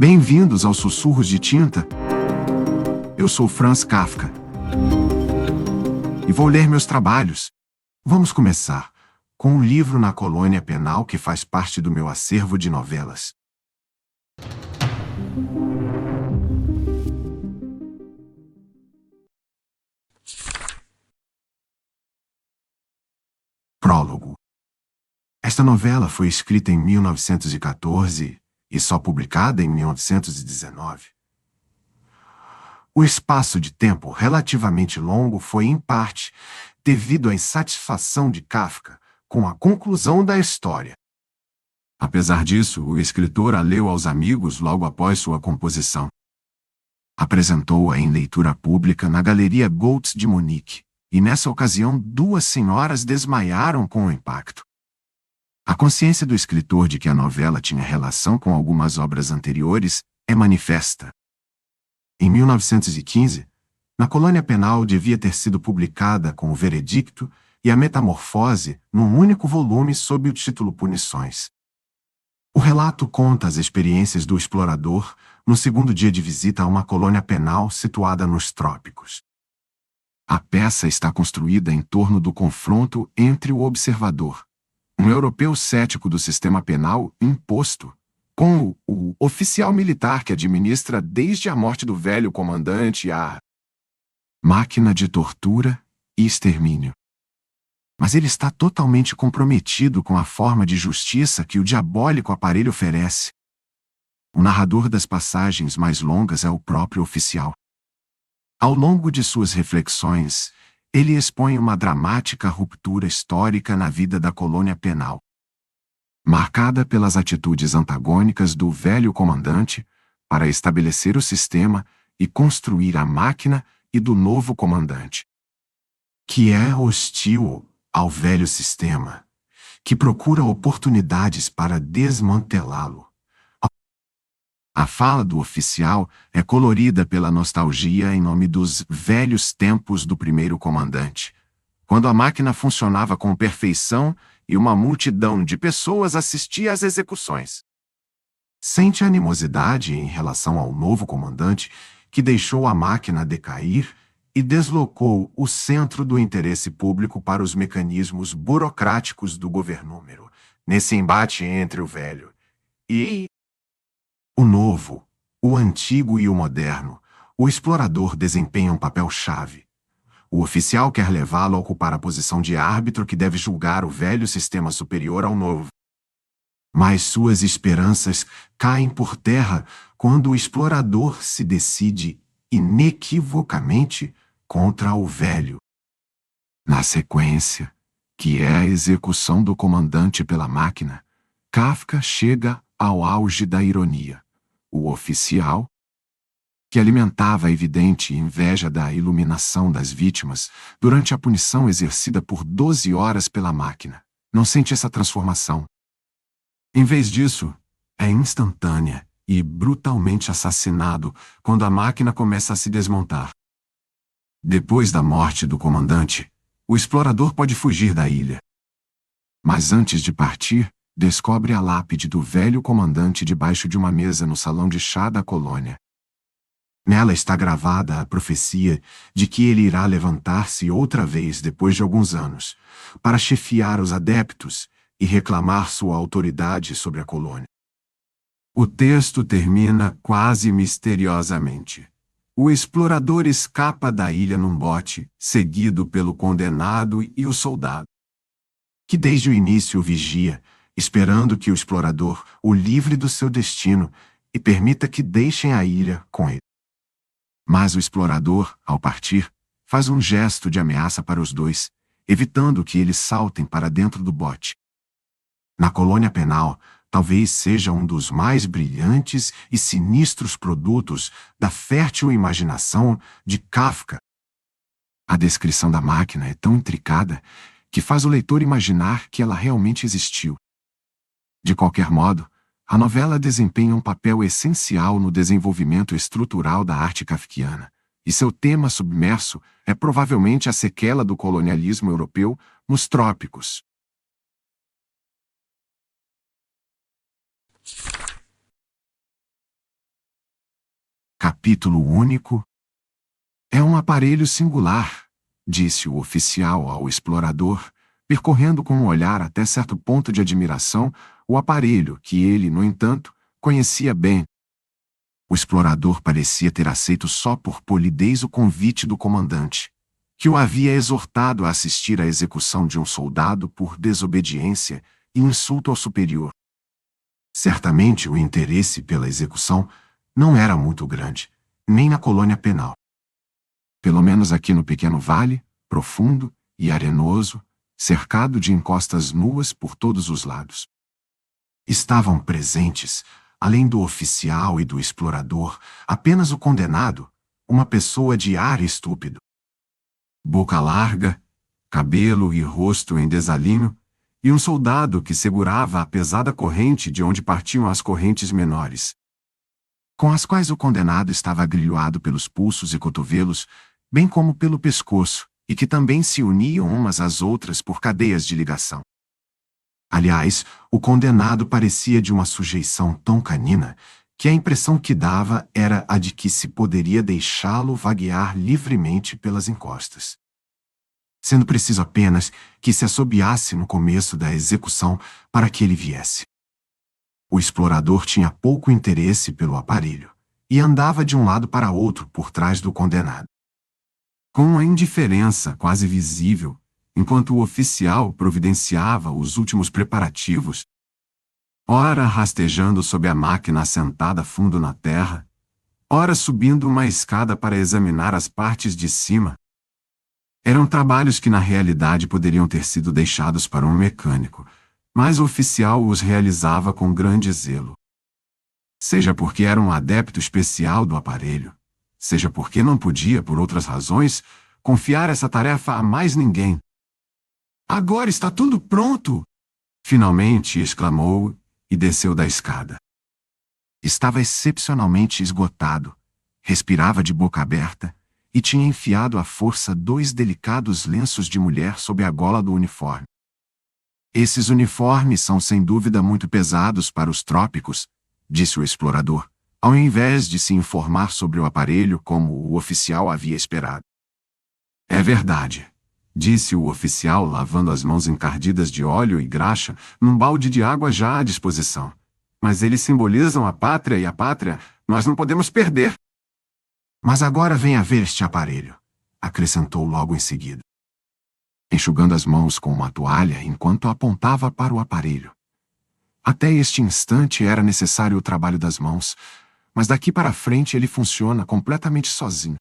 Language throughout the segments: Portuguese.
Bem-vindos aos Sussurros de Tinta. Eu sou Franz Kafka e vou ler meus trabalhos. Vamos começar com um livro na colônia penal que faz parte do meu acervo de novelas. Prólogo. Esta novela foi escrita em 1914 e só publicada em 1919. O espaço de tempo relativamente longo foi, em parte, devido à insatisfação de Kafka com a conclusão da história. Apesar disso, o escritor a leu aos amigos logo após sua composição. Apresentou-a em leitura pública na Galeria Goltz de Munique, e nessa ocasião 2 senhoras desmaiaram com o impacto. A consciência do escritor de que a novela tinha relação com algumas obras anteriores é manifesta. Em 1915, Na Colônia Penal devia ter sido publicada com o Veredicto e a Metamorfose num único volume sob o título Punições. O relato conta as experiências do explorador no segundo dia de visita a uma colônia penal situada nos trópicos. A peça está construída em torno do confronto entre o observador, um europeu cético do sistema penal imposto, com o oficial militar que administra desde a morte do velho comandante a máquina de tortura e extermínio. Mas ele está totalmente comprometido com a forma de justiça que o diabólico aparelho oferece. O narrador das passagens mais longas é o próprio oficial. Ao longo de suas reflexões, ele expõe uma dramática ruptura histórica na vida da colônia penal, marcada pelas atitudes antagônicas do velho comandante para estabelecer o sistema e construir a máquina e do novo comandante, que é hostil ao velho sistema, que procura oportunidades para desmantelá-lo. A fala do oficial é colorida pela nostalgia em nome dos velhos tempos do primeiro comandante, quando a máquina funcionava com perfeição e uma multidão de pessoas assistia às execuções. Sente animosidade em relação ao novo comandante que deixou a máquina decair e deslocou o centro do interesse público para os mecanismos burocráticos do governúmero, nesse embate entre o velho e o novo, o antigo e o moderno. O explorador desempenha um papel-chave. O oficial quer levá-lo a ocupar a posição de árbitro que deve julgar o velho sistema superior ao novo. Mas suas esperanças caem por terra quando o explorador se decide inequivocamente contra o velho. Na sequência, que é a execução do comandante pela máquina, Kafka chega ao auge da ironia. O oficial, que alimentava a evidente inveja da iluminação das vítimas durante a punição exercida por 12 horas pela máquina, não sente essa transformação. Em vez disso, é instantânea e brutalmente assassinado quando a máquina começa a se desmontar. Depois da morte do comandante, o explorador pode fugir da ilha. Mas antes de partir, descobre a lápide do velho comandante debaixo de uma mesa no salão de chá da colônia. Nela está gravada a profecia de que ele irá levantar-se outra vez depois de alguns anos, para chefiar os adeptos e reclamar sua autoridade sobre a colônia. O texto termina quase misteriosamente. O explorador escapa da ilha num bote, seguido pelo condenado e o soldado, que desde o início o vigia, esperando que o explorador o livre do seu destino e permita que deixem a ilha com ele. Mas o explorador, ao partir, faz um gesto de ameaça para os dois, evitando que eles saltem para dentro do bote. Na colônia penal, talvez seja um dos mais brilhantes e sinistros produtos da fértil imaginação de Kafka. A descrição da máquina é tão intricada que faz o leitor imaginar que ela realmente existiu. De qualquer modo, a novela desempenha um papel essencial no desenvolvimento estrutural da arte kafkiana, e seu tema submerso é provavelmente a sequela do colonialismo europeu nos trópicos. Capítulo único. É um aparelho singular, disse o oficial ao explorador, percorrendo com um olhar até certo ponto de admiração o aparelho que ele, no entanto, conhecia bem. O explorador parecia ter aceito só por polidez o convite do comandante, que o havia exortado a assistir à execução de um soldado por desobediência e insulto ao superior. Certamente o interesse pela execução não era muito grande, nem na colônia penal. Pelo menos aqui no pequeno vale, profundo e arenoso, cercado de encostas nuas por todos os lados. Estavam presentes, além do oficial e do explorador, apenas o condenado, uma pessoa de ar estúpido. Boca larga, cabelo e rosto em desalinho, e um soldado que segurava a pesada corrente de onde partiam as correntes menores, com as quais o condenado estava agrilhoado pelos pulsos e cotovelos, bem como pelo pescoço, e que também se uniam umas às outras por cadeias de ligação. Aliás, o condenado parecia de uma sujeição tão canina que a impressão que dava era a de que se poderia deixá-lo vaguear livremente pelas encostas, sendo preciso apenas que se assobiasse no começo da execução para que ele viesse. O explorador tinha pouco interesse pelo aparelho e andava de um lado para outro por trás do condenado, com uma indiferença quase visível, enquanto o oficial providenciava os últimos preparativos, ora rastejando sob a máquina assentada fundo na terra, ora subindo uma escada para examinar as partes de cima. Eram trabalhos que na realidade poderiam ter sido deixados para um mecânico, mas o oficial os realizava com grande zelo. Seja porque era um adepto especial do aparelho, seja porque não podia, por outras razões, confiar essa tarefa a mais ninguém. "Agora está tudo pronto!" finalmente exclamou e desceu da escada. Estava excepcionalmente esgotado, respirava de boca aberta e tinha enfiado à força 2 delicados lenços de mulher sob a gola do uniforme. "Esses uniformes são sem dúvida muito pesados para os trópicos", disse o explorador, ao invés de se informar sobre o aparelho como o oficial havia esperado. "É verdade", disse o oficial lavando as mãos encardidas de óleo e graxa num balde de água já à disposição. "Mas eles simbolizam a pátria e a pátria nós não podemos perder." "Mas agora venha ver este aparelho", acrescentou logo em seguida, enxugando as mãos com uma toalha enquanto apontava para o aparelho. Até este instante era necessário o trabalho das mãos, mas daqui para frente ele funciona completamente sozinho.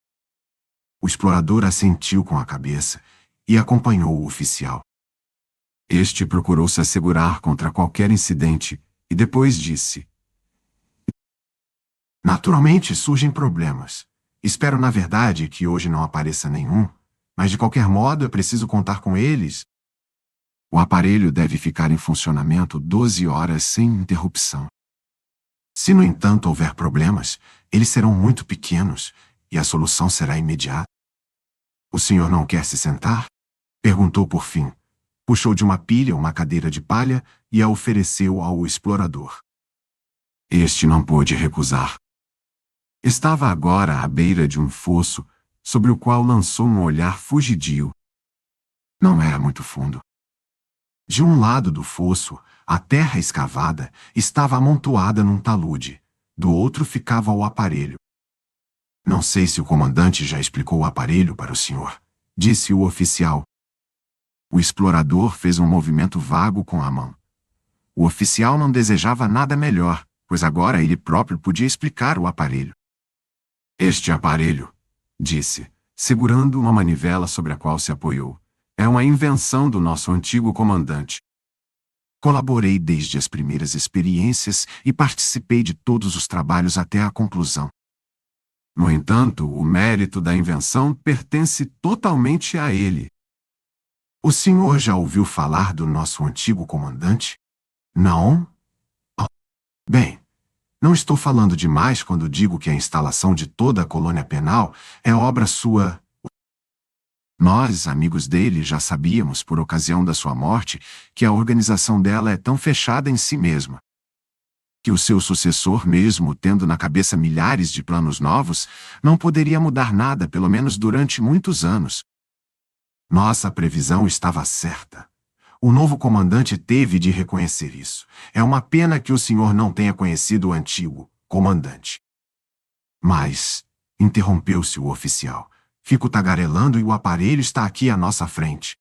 O explorador assentiu com a cabeça e acompanhou o oficial. Este procurou se assegurar contra qualquer incidente e depois disse: "Naturalmente surgem problemas. Espero, na verdade, que hoje não apareça nenhum, mas de qualquer modo é preciso contar com eles. O aparelho deve ficar em funcionamento 12 horas sem interrupção. Se, no entanto, houver problemas, eles serão muito pequenos e a solução será imediata." "O senhor não quer se sentar?" perguntou por fim. Puxou de uma pilha uma cadeira de palha e a ofereceu ao explorador. Este não pôde recusar. Estava agora à beira de um fosso, sobre o qual lançou um olhar fugidio. Não era muito fundo. De um lado do fosso, a terra escavada estava amontoada num talude, do outro ficava o aparelho. "Não sei se o comandante já explicou o aparelho para o senhor", disse o oficial. O explorador fez um movimento vago com a mão. O oficial não desejava nada melhor, pois agora ele próprio podia explicar o aparelho. "Este aparelho", disse, segurando uma manivela sobre a qual se apoiou, "é uma invenção do nosso antigo comandante. Colaborei desde as primeiras experiências e participei de todos os trabalhos até a conclusão. No entanto, o mérito da invenção pertence totalmente a ele." "O senhor já ouviu falar do nosso antigo comandante?" "Não?" "Oh, bem, não estou falando demais quando digo que a instalação de toda a colônia penal é obra sua. Nós, amigos dele, já sabíamos, por ocasião da sua morte, que a organização dela é tão fechada em si mesma. que o seu sucessor, mesmo tendo na cabeça milhares de planos novos, não poderia mudar nada, pelo menos durante muitos anos. Nossa previsão estava certa. O novo comandante teve de reconhecer isso. É uma pena que o senhor não tenha conhecido o antigo comandante. Mas, interrompeu-se o oficial, fico tagarelando e o aparelho está aqui à nossa frente.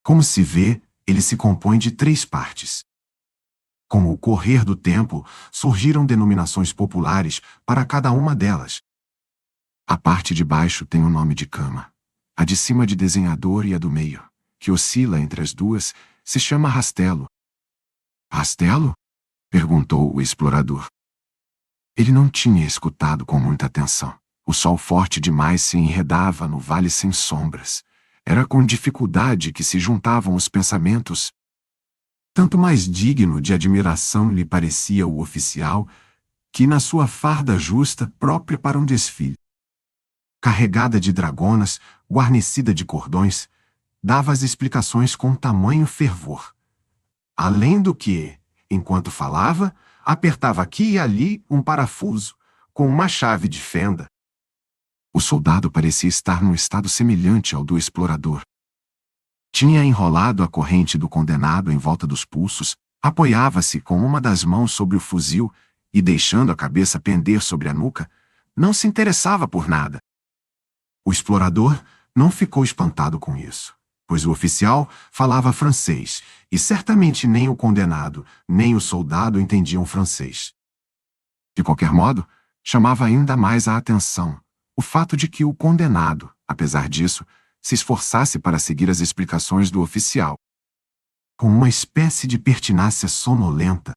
Como se vê, ele se compõe de 3 partes. Com o correr do tempo, surgiram denominações populares para cada uma delas. A parte de baixo tem o nome de cama. A de cima de desenhador e a do meio, que oscila entre as duas, se chama rastelo. Rastelo? Perguntou o explorador. Ele não tinha escutado com muita atenção. O sol forte demais se enredava no vale sem sombras. Era com dificuldade que se juntavam os pensamentos. Tanto mais digno de admiração lhe parecia o oficial, que na sua farda justa, própria para um desfile, carregada de dragonas, guarnecida de cordões, dava as explicações com tamanho fervor. Além do que, enquanto falava, apertava aqui e ali um parafuso, com uma chave de fenda. O soldado parecia estar num estado semelhante ao do explorador. Tinha enrolado a corrente do condenado em volta dos pulsos, apoiava-se com uma das mãos sobre o fuzil e, deixando a cabeça pender sobre a nuca, não se interessava por nada. O explorador não ficou espantado com isso, pois o oficial falava francês, e certamente nem o condenado, nem o soldado entendiam francês. De qualquer modo, chamava ainda mais a atenção o fato de que o condenado, apesar disso, se esforçasse para seguir as explicações do oficial. Com uma espécie de pertinácia sonolenta,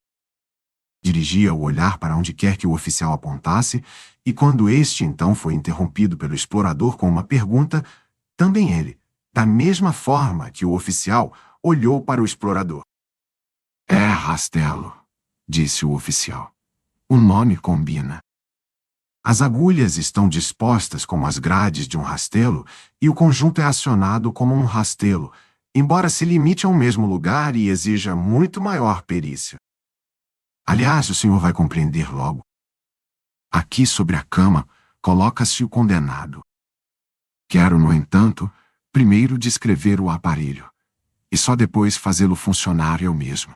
dirigia o olhar para onde quer que o oficial apontasse, e quando este então foi interrompido pelo explorador com uma pergunta, também ele, da mesma forma que o oficial, olhou para o explorador. É rastelo, disse o oficial. O nome combina. As agulhas estão dispostas como as grades de um rastelo e o conjunto é acionado como um rastelo, embora se limite ao mesmo lugar e exija muito maior perícia. Aliás, o senhor vai compreender logo. Aqui sobre a cama coloca-se o condenado. Quero, no entanto, primeiro descrever o aparelho, e só depois fazê-lo funcionar eu mesmo.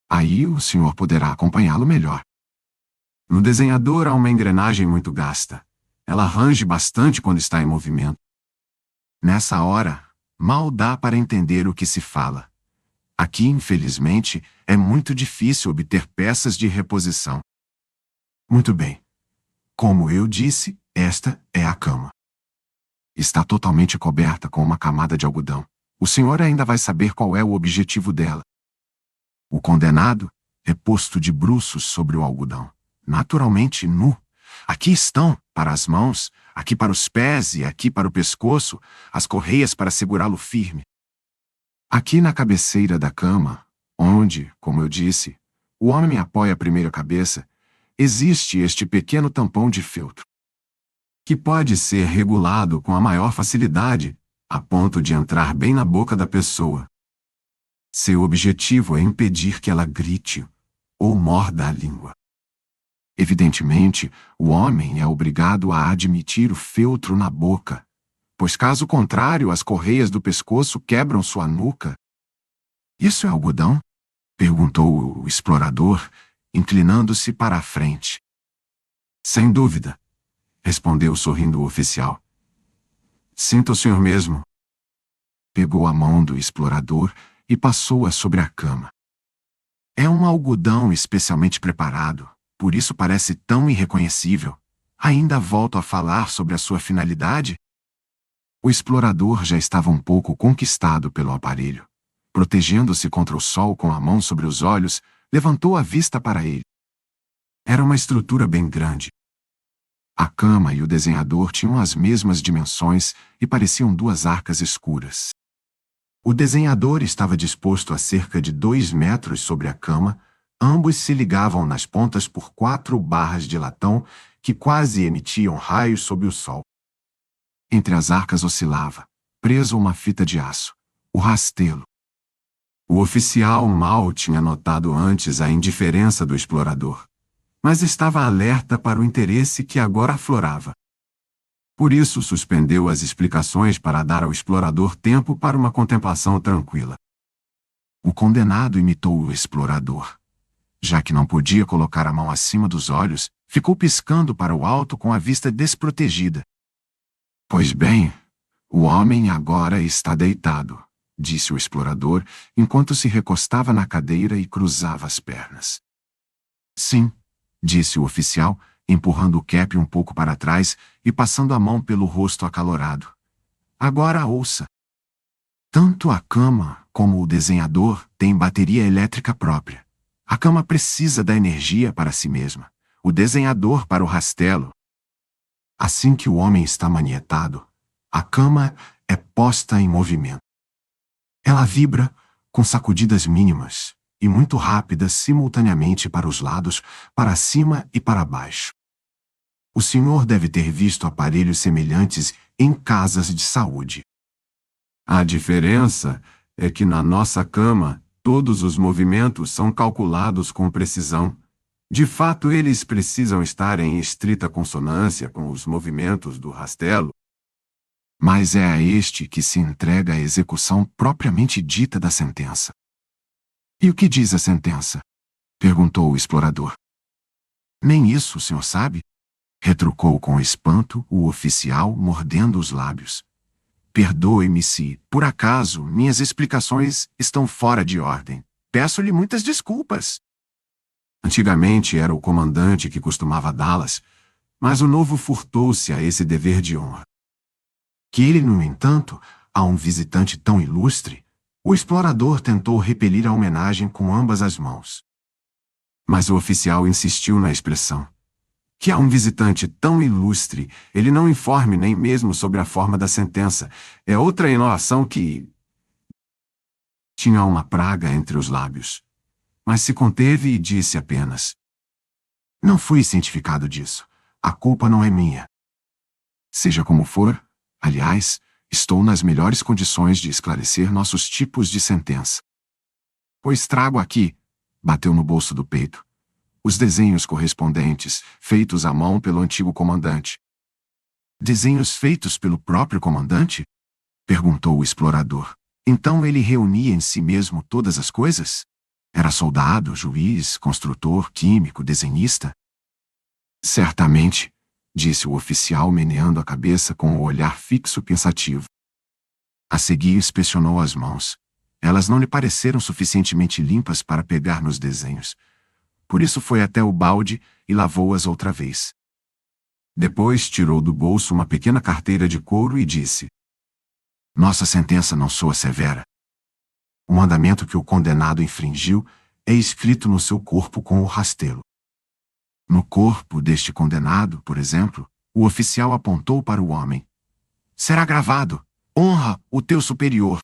Aí o senhor poderá acompanhá-lo melhor. No desenhador há uma engrenagem muito gasta. Ela range bastante quando está em movimento. Nessa hora, mal dá para entender o que se fala. Aqui, infelizmente, é muito difícil obter peças de reposição. Muito bem. Como eu disse, esta é a cama. Está totalmente coberta com uma camada de algodão. O senhor ainda vai saber qual é o objetivo dela. O condenado é posto de bruços sobre o algodão, naturalmente nu. Aqui estão, para as mãos, aqui para os pés e aqui para o pescoço, as correias para segurá-lo firme. Aqui na cabeceira da cama, onde, como eu disse, o homem apoia a primeira cabeça, existe este pequeno tampão de feltro, que pode ser regulado com a maior facilidade, a ponto de entrar bem na boca da pessoa. Seu objetivo é impedir que ela grite ou morda a língua. Evidentemente, o homem é obrigado a admitir o feltro na boca, pois caso contrário as correias do pescoço quebram sua nuca. Isso é algodão? Perguntou o explorador, inclinando-se para a frente. Sem dúvida, respondeu sorrindo o oficial. Sinta o senhor mesmo. Pegou a mão do explorador e passou-a sobre a cama. É um algodão especialmente preparado, por isso parece tão irreconhecível. Ainda volto a falar sobre a sua finalidade? O explorador já estava um pouco conquistado pelo aparelho. Protegendo-se contra o sol com a mão sobre os olhos, levantou a vista para ele. Era uma estrutura bem grande. A cama e o desenhador tinham as mesmas dimensões e pareciam 2 arcas escuras. O desenhador estava disposto a cerca de 2 metros sobre a cama, ambos se ligavam nas pontas por 4 barras de latão que quase emitiam raios sob o sol. Entre as arcas oscilava, preso a uma fita de aço, o rastelo. O oficial mal tinha notado antes a indiferença do explorador, mas estava alerta para o interesse que agora aflorava. Por isso suspendeu as explicações para dar ao explorador tempo para uma contemplação tranquila. O condenado imitou o explorador. Já que não podia colocar a mão acima dos olhos, ficou piscando para o alto com a vista desprotegida. Pois bem, o homem agora está deitado, disse o explorador, enquanto se recostava na cadeira e cruzava as pernas. Sim, disse o oficial, empurrando o cap um pouco para trás e passando a mão pelo rosto acalorado. Agora ouça. Tanto a cama como o desenhador têm bateria elétrica própria. A cama precisa da energia para si mesma, o desenhador para o rastelo. Assim que o homem está manietado, a cama é posta em movimento. Ela vibra com sacudidas mínimas e muito rápidas simultaneamente para os lados, para cima e para baixo. O senhor deve ter visto aparelhos semelhantes em casas de saúde. A diferença é que na nossa cama, todos os movimentos são calculados com precisão. De fato, eles precisam estar em estrita consonância com os movimentos do rastelo. Mas é a este que se entrega a execução propriamente dita da sentença. E o que diz a sentença? Perguntou o explorador. Nem isso o senhor sabe? Retrucou com espanto o oficial, mordendo os lábios. Perdoe-me se, por acaso, minhas explicações estão fora de ordem. Peço-lhe muitas desculpas. Antigamente era o comandante que costumava dá-las, mas o novo furtou-se a esse dever de honra. Que ele, no entanto, a um visitante tão ilustre, o explorador tentou repelir a homenagem com ambas as mãos. Mas o oficial insistiu na expressão. Que a um visitante tão ilustre, ele não informe nem mesmo sobre a forma da sentença. É outra inovação que... Tinha uma praga entre os lábios, mas se conteve e disse apenas: Não fui cientificado disso. A culpa não é minha. Seja como for, aliás, estou nas melhores condições de esclarecer nossos tipos de sentença. Pois trago aqui, bateu no bolso do peito, os desenhos correspondentes, feitos à mão pelo antigo comandante. Desenhos feitos pelo próprio comandante? Perguntou o explorador. Então ele reunia em si mesmo todas as coisas? Era soldado, juiz, construtor, químico, desenhista? Certamente, disse o oficial meneando a cabeça com o olhar fixo pensativo. A seguir inspecionou as mãos. Elas não lhe pareceram suficientemente limpas para pegar nos desenhos. Por isso foi até o balde e lavou-as outra vez. Depois tirou do bolso uma pequena carteira de couro e disse: Nossa sentença não soa severa. O mandamento que o condenado infringiu é escrito no seu corpo com o rastelo. No corpo deste condenado, por exemplo, o oficial apontou para o homem. Será gravado: honra o teu superior.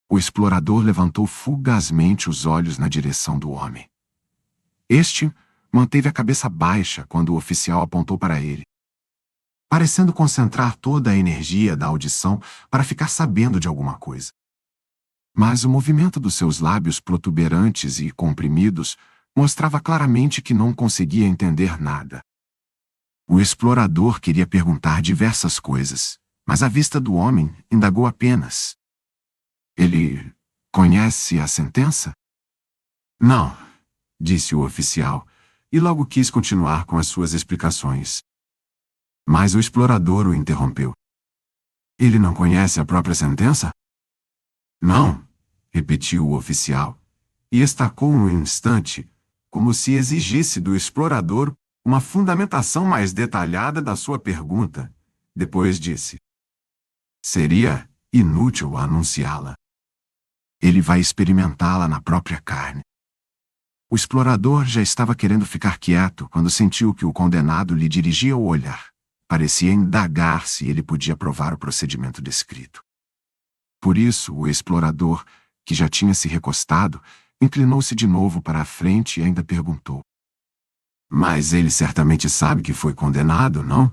O explorador levantou fugazmente os olhos na direção do homem. Este manteve a cabeça baixa quando o oficial apontou para ele, parecendo concentrar toda a energia da audição para ficar sabendo de alguma coisa. Mas o movimento dos seus lábios protuberantes e comprimidos mostrava claramente que não conseguia entender nada. O explorador queria perguntar diversas coisas, mas a vista do homem indagou apenas: Ele conhece a sentença? Não, disse o oficial, e logo quis continuar com as suas explicações. Mas o explorador o interrompeu. Ele não conhece a própria sentença? Não, repetiu o oficial, e estacou um instante, como se exigisse do explorador uma fundamentação mais detalhada da sua pergunta. Depois disse: Seria inútil anunciá-la. Ele vai experimentá-la na própria carne. O explorador já estava querendo ficar quieto quando sentiu que o condenado lhe dirigia o olhar. Parecia indagar se ele podia provar o procedimento descrito. Por isso, o explorador, que já tinha se recostado, inclinou-se de novo para a frente e ainda perguntou: Mas ele certamente sabe que foi condenado, não?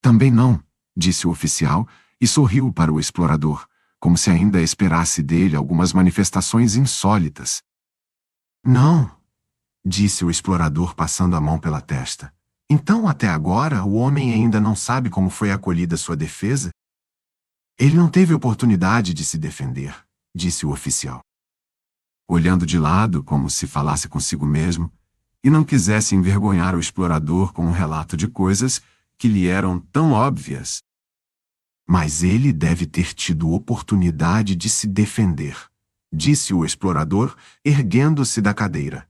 Também não, disse o oficial, e sorriu para o explorador, como se ainda esperasse dele algumas manifestações insólitas. Não, disse o explorador passando a mão pela testa. Então, até agora, o homem ainda não sabe como foi acolhida sua defesa? Ele não teve oportunidade de se defender, disse o oficial. Olhando de lado, como se falasse consigo mesmo, e não quisesse envergonhar o explorador com um relato de coisas que lhe eram tão óbvias. Mas ele deve ter tido oportunidade de se defender, disse o explorador, erguendo-se da cadeira.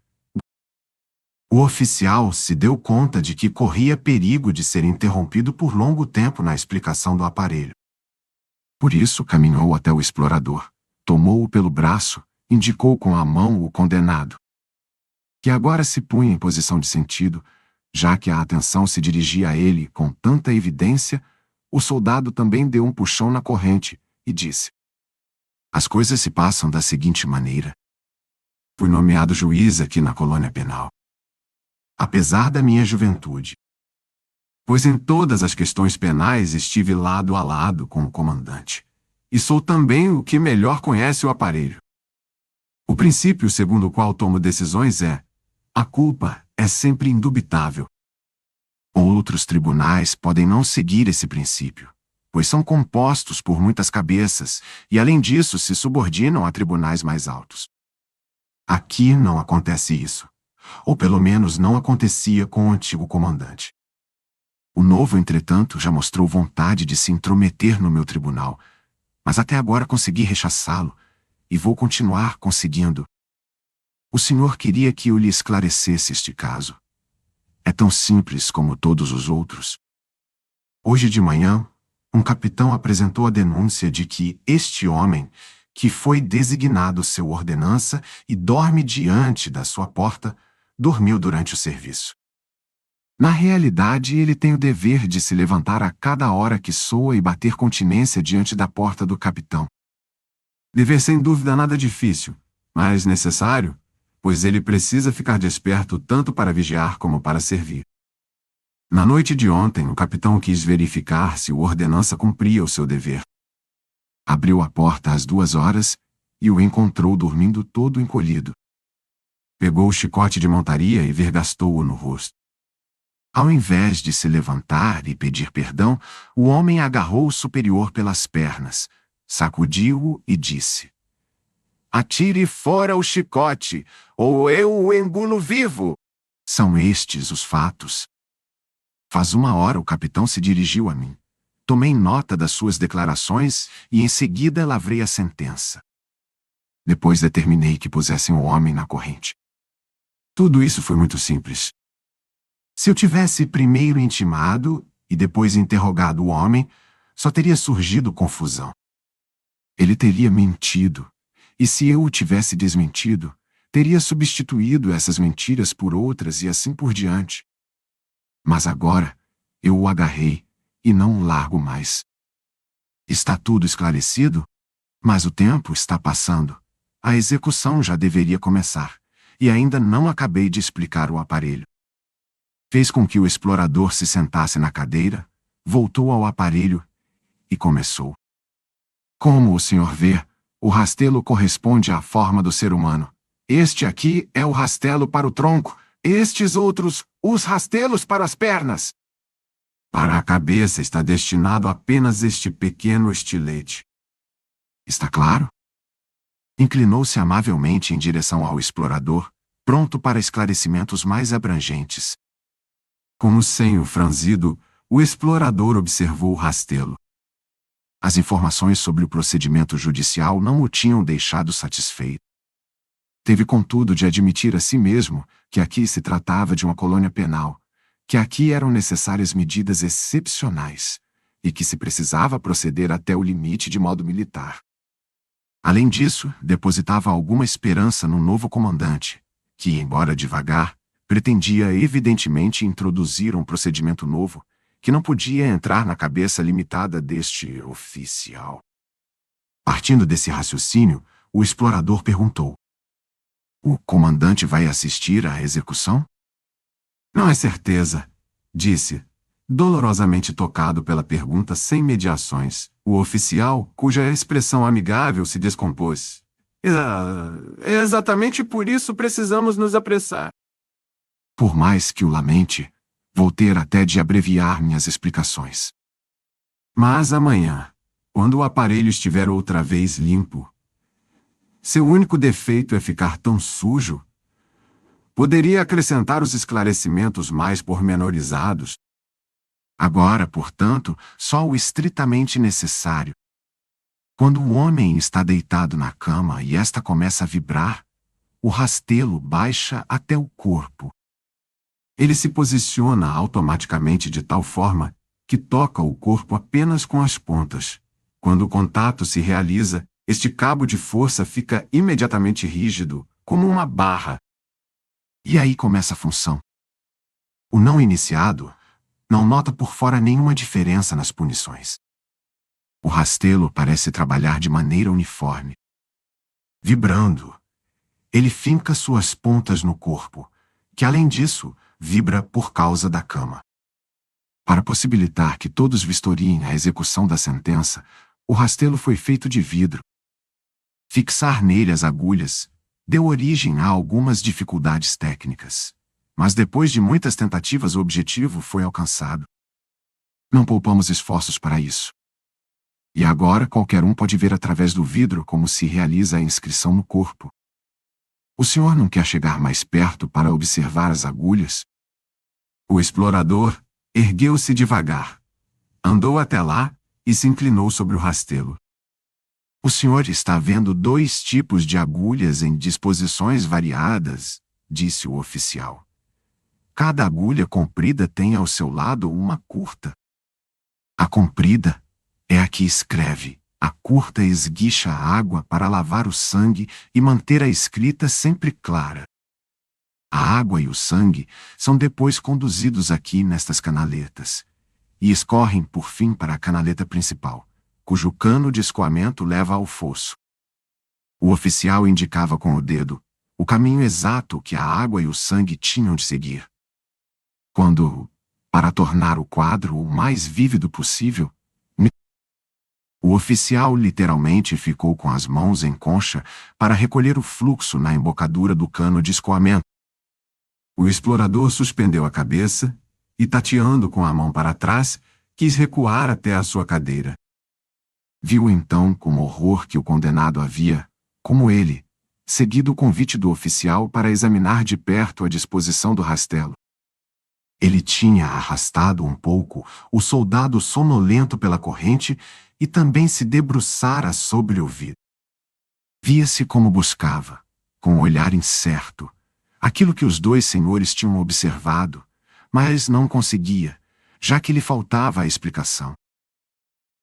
O oficial se deu conta de que corria perigo de ser interrompido por longo tempo na explicação do aparelho. Por isso caminhou até o explorador, tomou-o pelo braço, indicou com a mão o condenado, que agora se punha em posição de sentido, já que a atenção se dirigia a ele com tanta evidência. O soldado também deu um puxão na corrente e disse: as coisas se passam da seguinte maneira. Fui nomeado juiz aqui na colônia penal. Apesar da minha juventude. Pois em todas as questões penais estive lado a lado com o comandante. E sou também o que melhor conhece o aparelho. O princípio segundo o qual tomo decisões é: a culpa é sempre indubitável. Outros tribunais podem não seguir esse princípio, pois são compostos por muitas cabeças e, além disso, se subordinam a tribunais mais altos. Aqui não acontece isso, ou pelo menos não acontecia com o antigo comandante. O novo, entretanto, já mostrou vontade de se intrometer no meu tribunal, mas até agora consegui rechaçá-lo, e vou continuar conseguindo. O senhor queria que eu lhe esclarecesse este caso. É tão simples como todos os outros. Hoje de manhã, um capitão apresentou a denúncia de que este homem, que foi designado seu ordenança e dorme diante da sua porta, dormiu durante o serviço. Na realidade, ele tem o dever de se levantar a cada hora que soa e bater continência diante da porta do capitão. Dever sem dúvida nada difícil, mas necessário, pois ele precisa ficar desperto tanto para vigiar como para servir. Na noite de ontem, o capitão quis verificar se o ordenança cumpria o seu dever. Abriu a porta às 2 horas e o encontrou dormindo todo encolhido. Pegou o chicote de montaria e vergastou-o no rosto. Ao invés de se levantar e pedir perdão, o homem agarrou o superior pelas pernas, sacudiu-o e disse: atire fora o chicote, ou eu o engulo vivo. São estes os fatos. Faz 1 hora o capitão se dirigiu a mim. Tomei nota das suas declarações e em seguida lavrei a sentença. Depois determinei que pusessem o homem na corrente. Tudo isso foi muito simples. Se eu tivesse primeiro intimado e depois interrogado o homem, só teria surgido confusão. Ele teria mentido. E se eu o tivesse desmentido, teria substituído essas mentiras por outras e assim por diante. Mas agora, eu o agarrei e não o largo mais. Está tudo esclarecido? Mas o tempo está passando. A execução já deveria começar, e ainda não acabei de explicar o aparelho. Fez com que o explorador se sentasse na cadeira, voltou ao aparelho e começou. Como o senhor vê, o rastelo corresponde à forma do ser humano. Este aqui é o rastelo para o tronco, estes outros, os rastelos para as pernas. Para a cabeça está destinado apenas este pequeno estilete. Está claro? Inclinou-se amavelmente em direção ao explorador, pronto para esclarecimentos mais abrangentes. Com o senho franzido, o explorador observou o rastelo. As informações sobre o procedimento judicial não o tinham deixado satisfeito. Teve, contudo, de admitir a si mesmo que aqui se tratava de uma colônia penal, que aqui eram necessárias medidas excepcionais e que se precisava proceder até o limite de modo militar. Além disso, depositava alguma esperança no novo comandante, que, embora devagar, pretendia evidentemente introduzir um procedimento novo, que não podia entrar na cabeça limitada deste oficial. Partindo desse raciocínio, o explorador perguntou: o comandante vai assistir à execução? Não é certeza, disse. Dolorosamente tocado pela pergunta sem mediações, o oficial, cuja expressão amigável se descompôs. É exatamente por isso precisamos nos apressar. Por mais que o lamente, vou ter até de abreviar minhas explicações. Mas amanhã, quando o aparelho estiver outra vez limpo, seu único defeito é ficar tão sujo. Poderia acrescentar os esclarecimentos mais pormenorizados. Agora, portanto, só o estritamente necessário. Quando o homem está deitado na cama e esta começa a vibrar, o rastelo baixa até o corpo. Ele se posiciona automaticamente de tal forma que toca o corpo apenas com as pontas. Quando o contato se realiza, este cabo de força fica imediatamente rígido, como uma barra. E aí começa a função. O não iniciado não nota por fora nenhuma diferença nas punições. O rastelo parece trabalhar de maneira uniforme. Vibrando, ele finca suas pontas no corpo, que além disso, vibra por causa da cama. Para possibilitar que todos vistoriem a execução da sentença, o rastelo foi feito de vidro. Fixar nele as agulhas deu origem a algumas dificuldades técnicas, mas depois de muitas tentativas o objetivo foi alcançado. Não poupamos esforços para isso. E agora qualquer um pode ver através do vidro como se realiza a inscrição no corpo. O senhor não quer chegar mais perto para observar as agulhas? O explorador ergueu-se devagar, andou até lá e se inclinou sobre o rastelo. O senhor está vendo 2 tipos de agulhas em disposições variadas, disse o oficial. Cada agulha comprida tem ao seu lado uma curta. A comprida é a que escreve, a curta esguicha a água para lavar o sangue e manter a escrita sempre clara. A água e o sangue são depois conduzidos aqui nestas canaletas, e escorrem por fim para a canaleta principal, cujo cano de escoamento leva ao fosso. O oficial indicava com o dedo o caminho exato que a água e o sangue tinham de seguir. Quando, para tornar o quadro o mais vívido possível, o oficial literalmente ficou com as mãos em concha para recolher o fluxo na embocadura do cano de escoamento. O explorador suspendeu a cabeça e, tateando com a mão para trás, quis recuar até a sua cadeira. Viu então com horror que o condenado havia, como ele, seguido o convite do oficial para examinar de perto a disposição do rastelo. Ele tinha arrastado um pouco o soldado sonolento pela corrente e também se debruçara sobre o vidro. Via-se como buscava, com um olhar incerto, aquilo que os 2 senhores tinham observado, mas não conseguia, já que lhe faltava a explicação.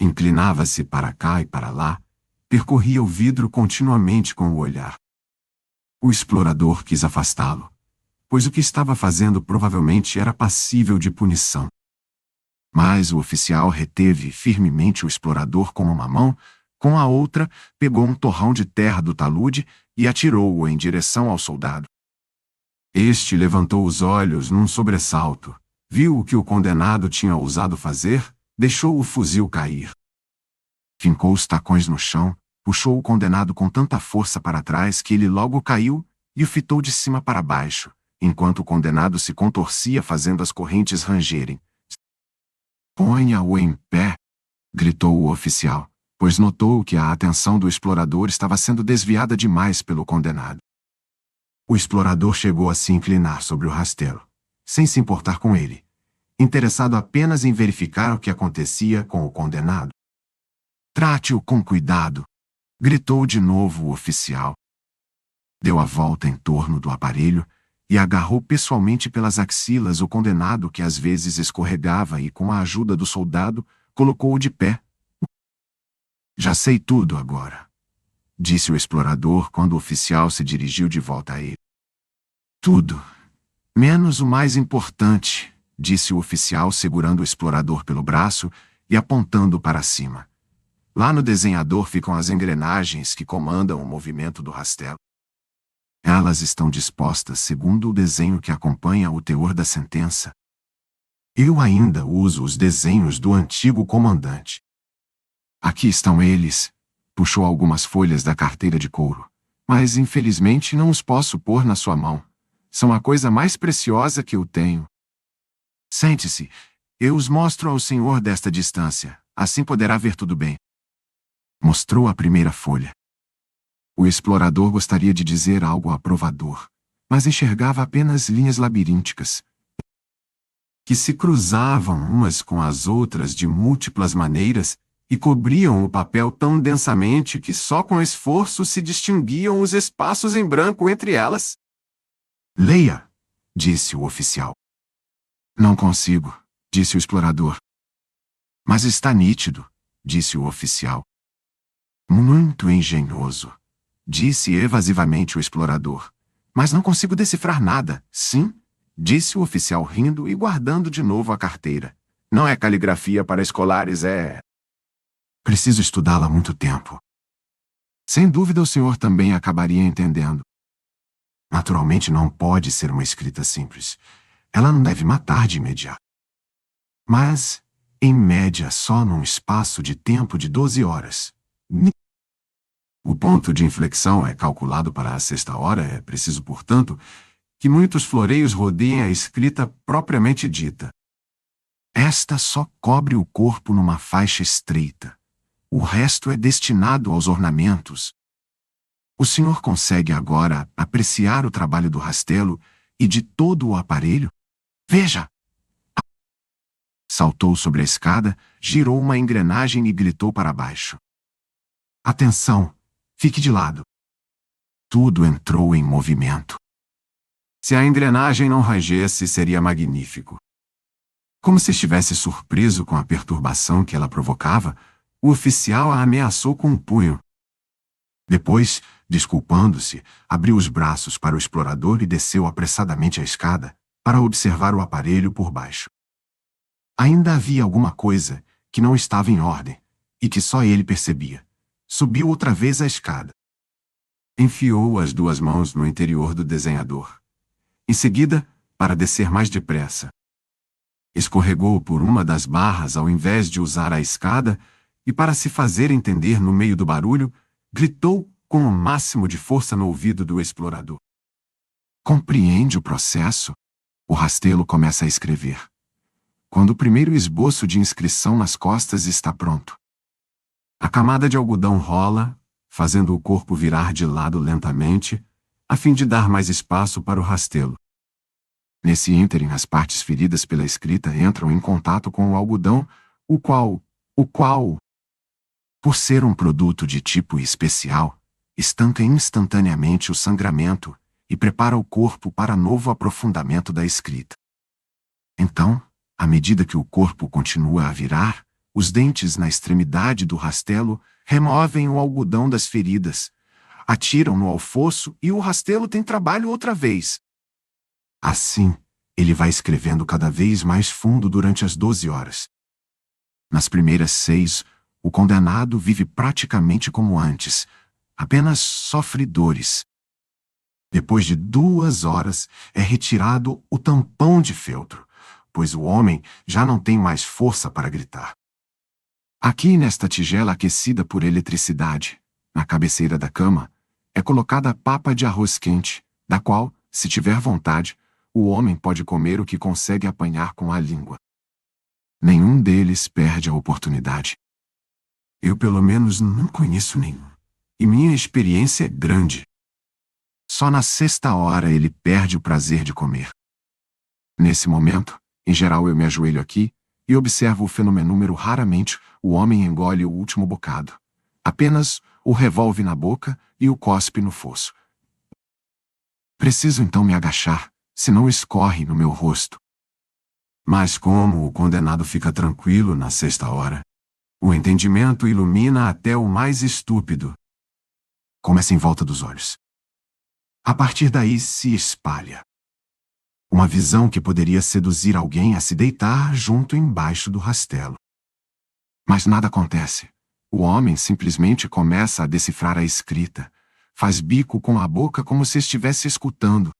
Inclinava-se para cá e para lá, percorria o vidro continuamente com o olhar. O explorador quis afastá-lo, pois o que estava fazendo provavelmente era passível de punição. Mas o oficial reteve firmemente o explorador com uma mão, com a outra, pegou um torrão de terra do talude e atirou-o em direção ao soldado. Este levantou os olhos num sobressalto, viu o que o condenado tinha ousado fazer, deixou o fuzil cair. Fincou os tacões no chão, puxou o condenado com tanta força para trás que ele logo caiu e o fitou de cima para baixo, enquanto o condenado se contorcia fazendo as correntes rangerem. Ponha-o em pé, gritou o oficial, pois notou que a atenção do explorador estava sendo desviada demais pelo condenado. O explorador chegou a se inclinar sobre o rastelo, sem se importar com ele, interessado apenas em verificar o que acontecia com o condenado. Trate-o com cuidado, gritou de novo o oficial. Deu a volta em torno do aparelho e agarrou pessoalmente pelas axilas o condenado que às vezes escorregava e, com a ajuda do soldado, colocou-o de pé. Já sei tudo agora, disse o explorador quando o oficial se dirigiu de volta a ele. Tudo, menos o mais importante, disse o oficial segurando o explorador pelo braço e apontando para cima. Lá no desenhador ficam as engrenagens que comandam o movimento do rastelo. Elas estão dispostas segundo o desenho que acompanha o teor da sentença. Eu ainda uso os desenhos do antigo comandante. Aqui estão eles. Puxou algumas folhas da carteira de couro. Mas, infelizmente, não os posso pôr na sua mão. São a coisa mais preciosa que eu tenho. Sente-se. Eu os mostro ao senhor desta distância. Assim poderá ver tudo bem. Mostrou a primeira folha. O explorador gostaria de dizer algo aprovador, mas enxergava apenas linhas labirínticas, que se cruzavam umas com as outras de múltiplas maneiras e cobriam o papel tão densamente que só com esforço se distinguiam os espaços em branco entre elas. Leia, disse o oficial. Não consigo, disse o explorador. Mas está nítido, disse o oficial. Muito engenhoso, disse evasivamente o explorador. Mas não consigo decifrar nada. Sim, disse o oficial rindo e guardando de novo a carteira. Não é caligrafia para escolares, é... Preciso estudá-la há muito tempo. Sem dúvida o senhor também acabaria entendendo. Naturalmente não pode ser uma escrita simples. Ela não deve matar de imediato. Mas, em média, só num espaço de tempo de 12 horas. O ponto de inflexão é calculado para a sexta hora. É preciso, portanto, que muitos floreios rodeiem a escrita propriamente dita. Esta só cobre o corpo numa faixa estreita. O resto é destinado aos ornamentos. O senhor consegue agora apreciar o trabalho do rastelo e de todo o aparelho? Veja! Saltou sobre a escada, girou uma engrenagem e gritou para baixo. Atenção! Fique de lado. Tudo entrou em movimento. Se a engrenagem não rangesse, seria magnífico. Como se estivesse surpreso com a perturbação que ela provocava, o oficial a ameaçou com um punho. Depois, desculpando-se, abriu os braços para o explorador e desceu apressadamente a escada para observar o aparelho por baixo. Ainda havia alguma coisa que não estava em ordem e que só ele percebia. Subiu outra vez a escada. Enfiou as duas mãos no interior do desenhador. Em seguida, para descer mais depressa, escorregou por uma das barras ao invés de usar a escada e, para se fazer entender no meio do barulho, gritou com o máximo de força no ouvido do explorador. Compreende o processo? O rastelo começa a escrever. Quando o primeiro esboço de inscrição nas costas está pronto, a camada de algodão rola, fazendo o corpo virar de lado lentamente, a fim de dar mais espaço para o rastelo. Nesse ínterim, as partes feridas pela escrita entram em contato com o algodão, o qual, por ser um produto de tipo especial, estanca instantaneamente o sangramento e prepara o corpo para novo aprofundamento da escrita. Então, à medida que o corpo continua a virar, os dentes na extremidade do rastelo removem o algodão das feridas, atiram-no ao fosso e o rastelo tem trabalho outra vez. Assim, ele vai escrevendo cada vez mais fundo durante as 12 horas. Nas primeiras 6, o condenado vive praticamente como antes, apenas sofre dores. Depois de 2 horas, é retirado o tampão de feltro, pois o homem já não tem mais força para gritar. Aqui, nesta tigela aquecida por eletricidade, na cabeceira da cama, é colocada a papa de arroz quente, da qual, se tiver vontade, o homem pode comer o que consegue apanhar com a língua. Nenhum deles perde a oportunidade. Eu, pelo menos, não conheço nenhum. E minha experiência é grande. Só na sexta hora ele perde o prazer de comer. Nesse momento, em geral eu me ajoelho aqui e observo o fenomenúmero. Raramente o homem engole o último bocado. Apenas o revolve na boca e o cospe no fosso. Preciso então me agachar, senão escorre no meu rosto. Mas como o condenado fica tranquilo na sexta hora, o entendimento ilumina até o mais estúpido. Começa em volta dos olhos. A partir daí se espalha. Uma visão que poderia seduzir alguém a se deitar junto embaixo do rastelo. Mas nada acontece. O homem simplesmente começa a decifrar a escrita. Faz bico com a boca como se estivesse escutando.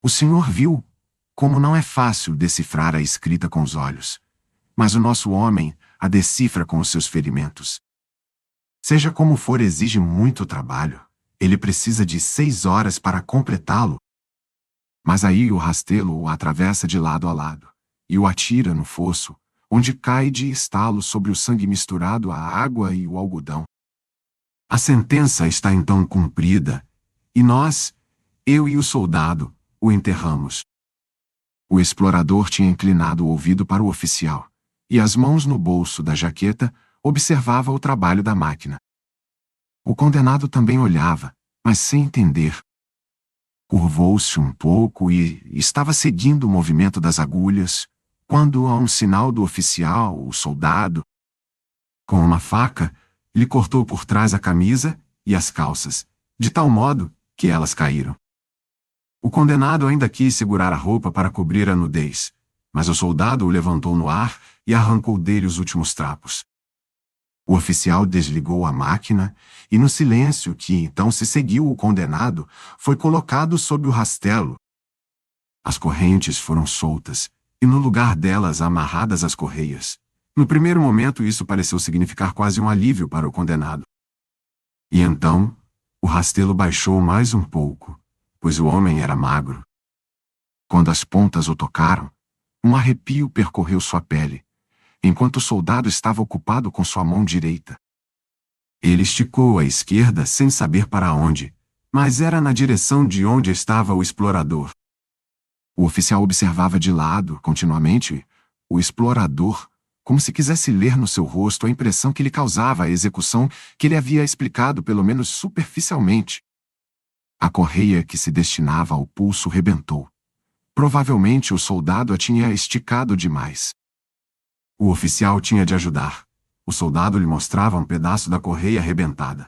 O senhor viu? Como não é fácil decifrar a escrita com os olhos, mas o nosso homem a decifra com os seus ferimentos. Seja como for, exige muito trabalho. Ele precisa de 6 horas para completá-lo. Mas aí o rastelo o atravessa de lado a lado e o atira no fosso, onde cai de estalo sobre o sangue misturado à água e o algodão. A sentença está então cumprida, e nós, eu e o soldado, o enterramos. O explorador tinha inclinado o ouvido para o oficial, e as mãos no bolso da jaqueta observava o trabalho da máquina. O condenado também olhava, mas sem entender. Curvou-se um pouco e estava seguindo o movimento das agulhas, quando, a um sinal do oficial, o soldado, com uma faca, lhe cortou por trás a camisa e as calças, de tal modo que elas caíram. O condenado ainda quis segurar a roupa para cobrir a nudez, mas o soldado o levantou no ar e arrancou dele os últimos trapos. O oficial desligou a máquina e, no silêncio que então se seguiu o condenado, foi colocado sob o rastelo. As correntes foram soltas, e no lugar delas amarradas as correias. No primeiro momento isso pareceu significar quase um alívio para o condenado. E então, o rastelo baixou mais um pouco, pois o homem era magro. Quando as pontas o tocaram, um arrepio percorreu sua pele, enquanto o soldado estava ocupado com sua mão direita. Ele esticou a esquerda sem saber para onde, mas era na direção de onde estava o explorador. O oficial observava de lado, continuamente, o explorador, como se quisesse ler no seu rosto a impressão que lhe causava a execução que ele havia explicado pelo menos superficialmente. A correia que se destinava ao pulso rebentou. Provavelmente o soldado a tinha esticado demais. O oficial tinha de ajudar. O soldado lhe mostrava um pedaço da correia arrebentada.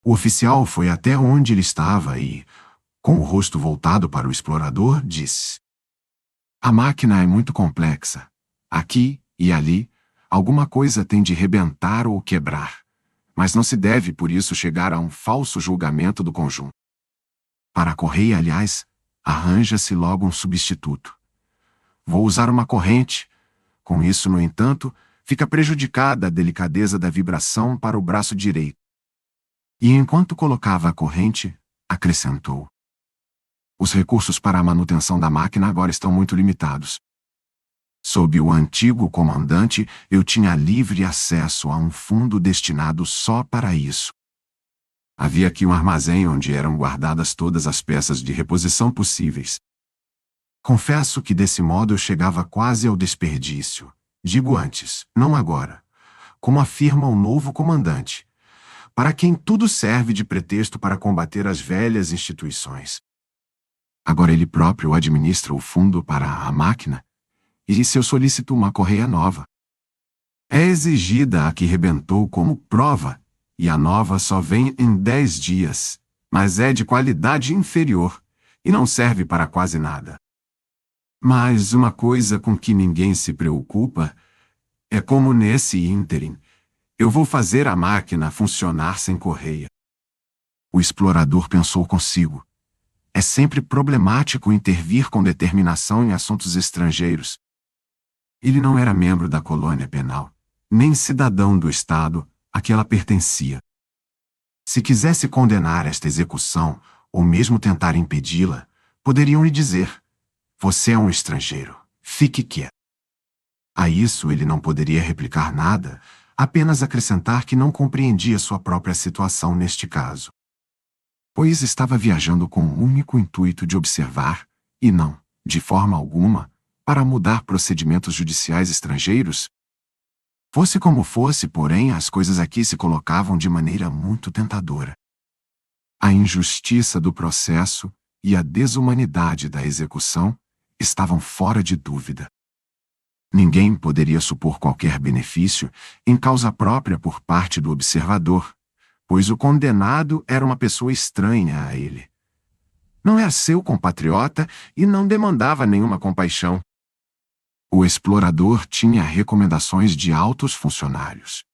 O oficial foi até onde ele estava e, com o rosto voltado para o explorador, disse: "A máquina é muito complexa. Aqui e ali, alguma coisa tem de rebentar ou quebrar, mas não se deve por isso chegar a um falso julgamento do conjunto. Para a correia, aliás, arranja-se logo um substituto. Vou usar uma corrente. Com isso, no entanto, fica prejudicada a delicadeza da vibração para o braço direito." E enquanto colocava a corrente, acrescentou: "Os recursos para a manutenção da máquina agora estão muito limitados. Sob o antigo comandante, eu tinha livre acesso a um fundo destinado só para isso. Havia aqui um armazém onde eram guardadas todas as peças de reposição possíveis. Confesso que desse modo eu chegava quase ao desperdício. Digo antes, não agora, como afirma o novo comandante, para quem tudo serve de pretexto para combater as velhas instituições. Agora ele próprio administra o fundo para a máquina, e se eu solicito uma correia nova, é exigida a que rebentou como prova, e a nova só vem em 10 dias, mas é de qualidade inferior, e não serve para quase nada. Mas uma coisa com que ninguém se preocupa é como nesse ínterim, eu vou fazer a máquina funcionar sem correia." O explorador pensou consigo: é sempre problemático intervir com determinação em assuntos estrangeiros. Ele não era membro da colônia penal, nem cidadão do estado a que ela pertencia. Se quisesse condenar esta execução, ou mesmo tentar impedi-la, poderiam lhe dizer: "Você é um estrangeiro, fique quieto." A isso ele não poderia replicar nada, apenas acrescentar que não compreendia sua própria situação neste caso, pois estava viajando com o único intuito de observar, e não, de forma alguma, para mudar procedimentos judiciais estrangeiros. Fosse como fosse, porém, as coisas aqui se colocavam de maneira muito tentadora. A injustiça do processo e a desumanidade da execução estavam fora de dúvida. Ninguém poderia supor qualquer benefício em causa própria por parte do observador, pois o condenado era uma pessoa estranha a ele. Não era seu compatriota e não demandava nenhuma compaixão. O explorador tinha recomendações de altos funcionários.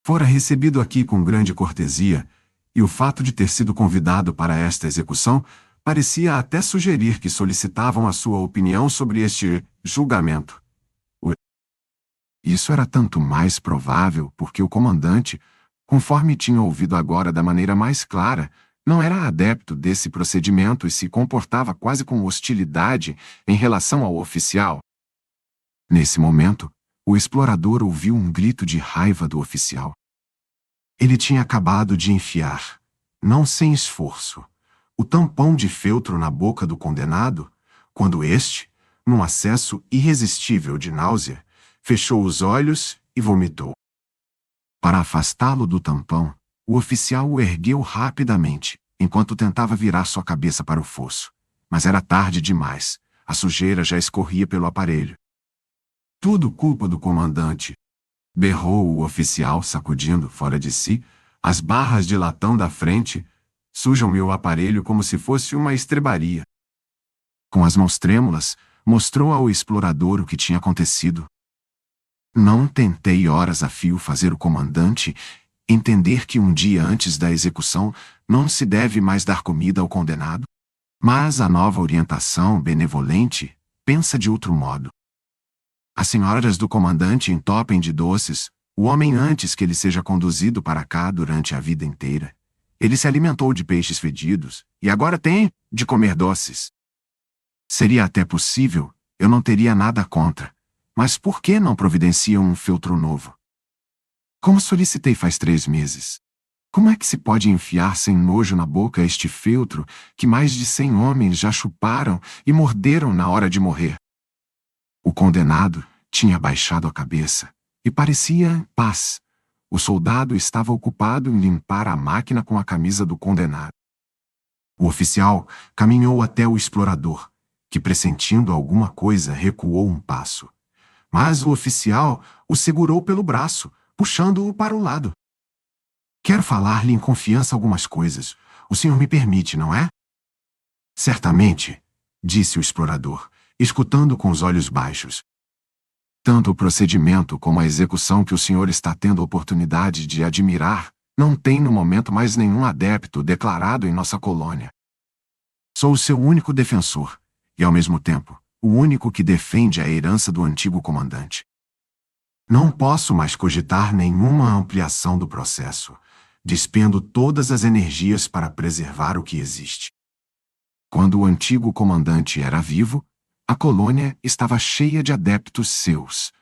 Fora recebido aqui com grande cortesia, e o fato de ter sido convidado para esta execução Parecia até sugerir que solicitavam a sua opinião sobre este julgamento. Isso era tanto mais provável porque o comandante, conforme tinha ouvido agora da maneira mais clara, não era adepto desse procedimento e se comportava quase com hostilidade em relação ao oficial. Nesse momento, o explorador ouviu um grito de raiva do oficial. Ele tinha acabado de enfiar, não sem esforço, o tampão de feltro na boca do condenado, quando este, num acesso irresistível de náusea, fechou os olhos e vomitou. Para afastá-lo do tampão, o oficial o ergueu rapidamente, enquanto tentava virar sua cabeça para o fosso. Mas era tarde demais. A sujeira já escorria pelo aparelho. Tudo culpa do comandante, berrou o oficial, sacudindo, fora de si, as barras de latão da frente. Sujam meu aparelho como se fosse uma estrebaria. Com as mãos trêmulas, mostrou ao explorador o que tinha acontecido. Não tentei horas a fio fazer o comandante entender que um dia antes da execução não se deve mais dar comida ao condenado? Mas a nova orientação benevolente pensa de outro modo. As senhoras do comandante entopem de doces o homem antes que ele seja conduzido para cá durante a vida inteira. Ele se alimentou de peixes fedidos e agora tem de comer doces. Seria até possível, eu não teria nada contra. Mas por que não providenciam um feltro novo? Como solicitei faz 3 meses. Como é que se pode enfiar sem nojo na boca este feltro que mais de 100 homens já chuparam e morderam na hora de morrer? O condenado tinha baixado a cabeça e parecia em paz. O soldado estava ocupado em limpar a máquina com a camisa do condenado. O oficial caminhou até o explorador, que, pressentindo alguma coisa, recuou um passo. Mas o oficial o segurou pelo braço, puxando-o para o lado. Quero falar-lhe em confiança algumas coisas. O senhor me permite, não é? Certamente, disse o explorador, escutando com os olhos baixos. Tanto o procedimento como a execução que o senhor está tendo oportunidade de admirar não tem no momento mais nenhum adepto declarado em nossa colônia. Sou o seu único defensor e, ao mesmo tempo, o único que defende a herança do antigo comandante. Não posso mais cogitar nenhuma ampliação do processo. Despendo todas as energias para preservar o que existe. Quando o antigo comandante era vivo, a colônia estava cheia de adeptos seus.